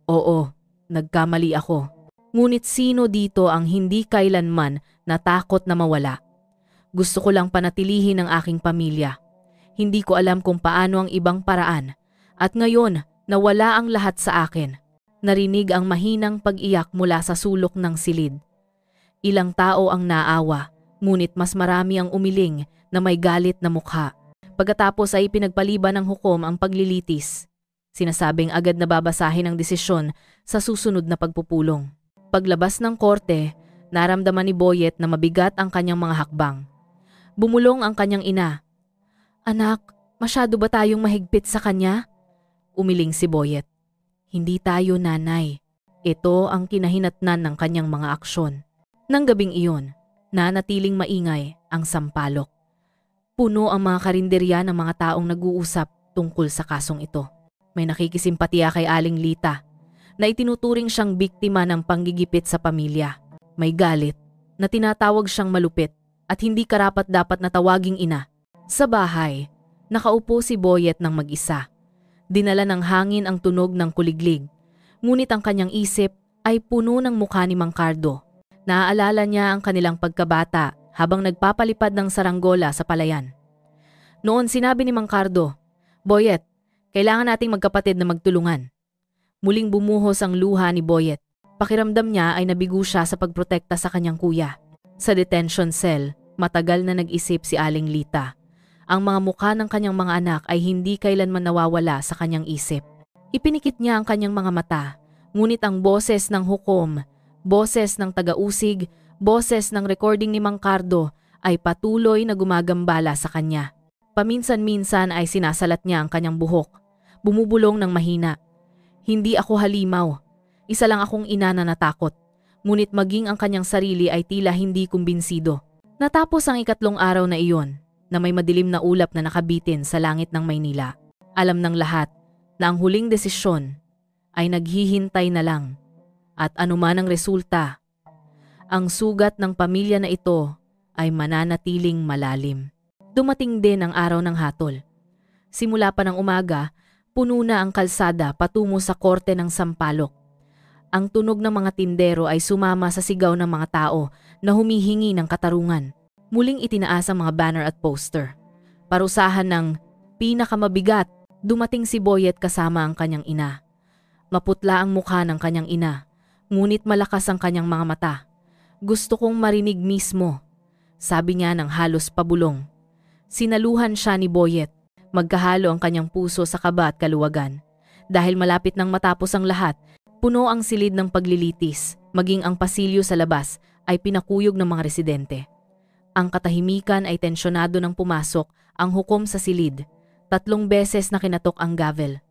"Oo, nagkamali ako. Ngunit sino dito ang hindi kailanman natakot na mawala? Gusto ko lang panatilihin ang aking pamilya. Hindi ko alam kung paano ang ibang paraan. At ngayon, nawala ang lahat sa akin." Narinig ang mahinang pag-iyak mula sa sulok ng silid. Ilang tao ang naawa, ngunit mas marami ang umiling na may galit na mukha. Pagkatapos ay pinagpaliban ng hukom ang paglilitis. Sinasabing agad na babasahin ang desisyon sa susunod na pagpupulong. Paglabas ng korte, naramdaman ni Boyet na mabigat ang kanyang mga hakbang. Bumulong ang kanyang ina. "Anak, masyado ba tayong mahigpit sa kanya?" Umiling si Boyet. "Hindi tayo, nanay. Ito ang kinahinatnan ng kanyang mga aksyon." Nang gabing iyon, nanatiling maingay ang sampalok. Puno ang mga karinderya ng mga taong nag-uusap tungkol sa kasong ito. May nakikisimpatiya kay Aling Lita na itinuturing siyang biktima ng panggigipit sa pamilya. May galit na tinatawag siyang malupit at hindi karapat-dapat na tawaging ina. Sa bahay, nakaupo si Boyet ng mag-isa. Dinala ng hangin ang tunog ng kuliglig, ngunit ang kanyang isip ay puno ng mukha ni Mang Cardo. Naaalala niya ang kanilang pagkabata habang nagpapalipad ng saranggola sa palayan. Noon sinabi ni Mang Cardo, "Boyet, kailangan nating magkapatid na magtulungan." Muling bumuhos ang luha ni Boyet. Pakiramdam niya ay nabigo siya sa pagprotekta sa kanyang kuya. Sa detention cell, matagal na nag-isip si Aling Lita. Ang mga mukha ng kanyang mga anak ay hindi kailanman nawawala sa kanyang isip. Ipinikit niya ang kanyang mga mata, ngunit ang boses ng hukom, boses ng taga-usig, boses ng recording ni Mang Cardo ay patuloy na gumagambala sa kanya. Paminsan-minsan ay sinasalat niya ang kanyang buhok, bumubulong ng mahina. "Hindi ako halimaw. Isa lang akong ina na natakot." Ngunit maging ang kanyang sarili ay tila hindi kumbinsido. Natapos ang ikatlong araw na iyon, na may madilim na ulap na nakabitin sa langit ng Maynila. Alam ng lahat na ang huling desisyon ay naghihintay na lang. At anuman ang resulta, ang sugat ng pamilya na ito ay mananatiling malalim. Dumating din ang araw ng hatol. Simula pa ng umaga, puno na ang kalsada patungo sa korte ng Sampaloc. Ang tunog ng mga tindero ay sumama sa sigaw ng mga tao na humihingi ng katarungan. Muling itinaas ang mga banner at poster. Parusahan ng pinakamabigat, dumating si Boyet kasama ang kanyang ina. Maputla ang mukha ng kanyang ina, ngunit malakas ang kanyang mga mata. "Gusto kong marinig mismo," sabi niya ng halos pabulong. Sinaluhan siya ni Boyet. Magkahalo ang kanyang puso sa kaba at kaluwagan. Dahil malapit nang matapos ang lahat, puno ang silid ng paglilitis, maging ang pasilyo sa labas ay pinakuyog ng mga residente. Ang katahimikan ay tensyonado nang pumasok ang hukom sa silid. 3 beses na kinatok ang gavel.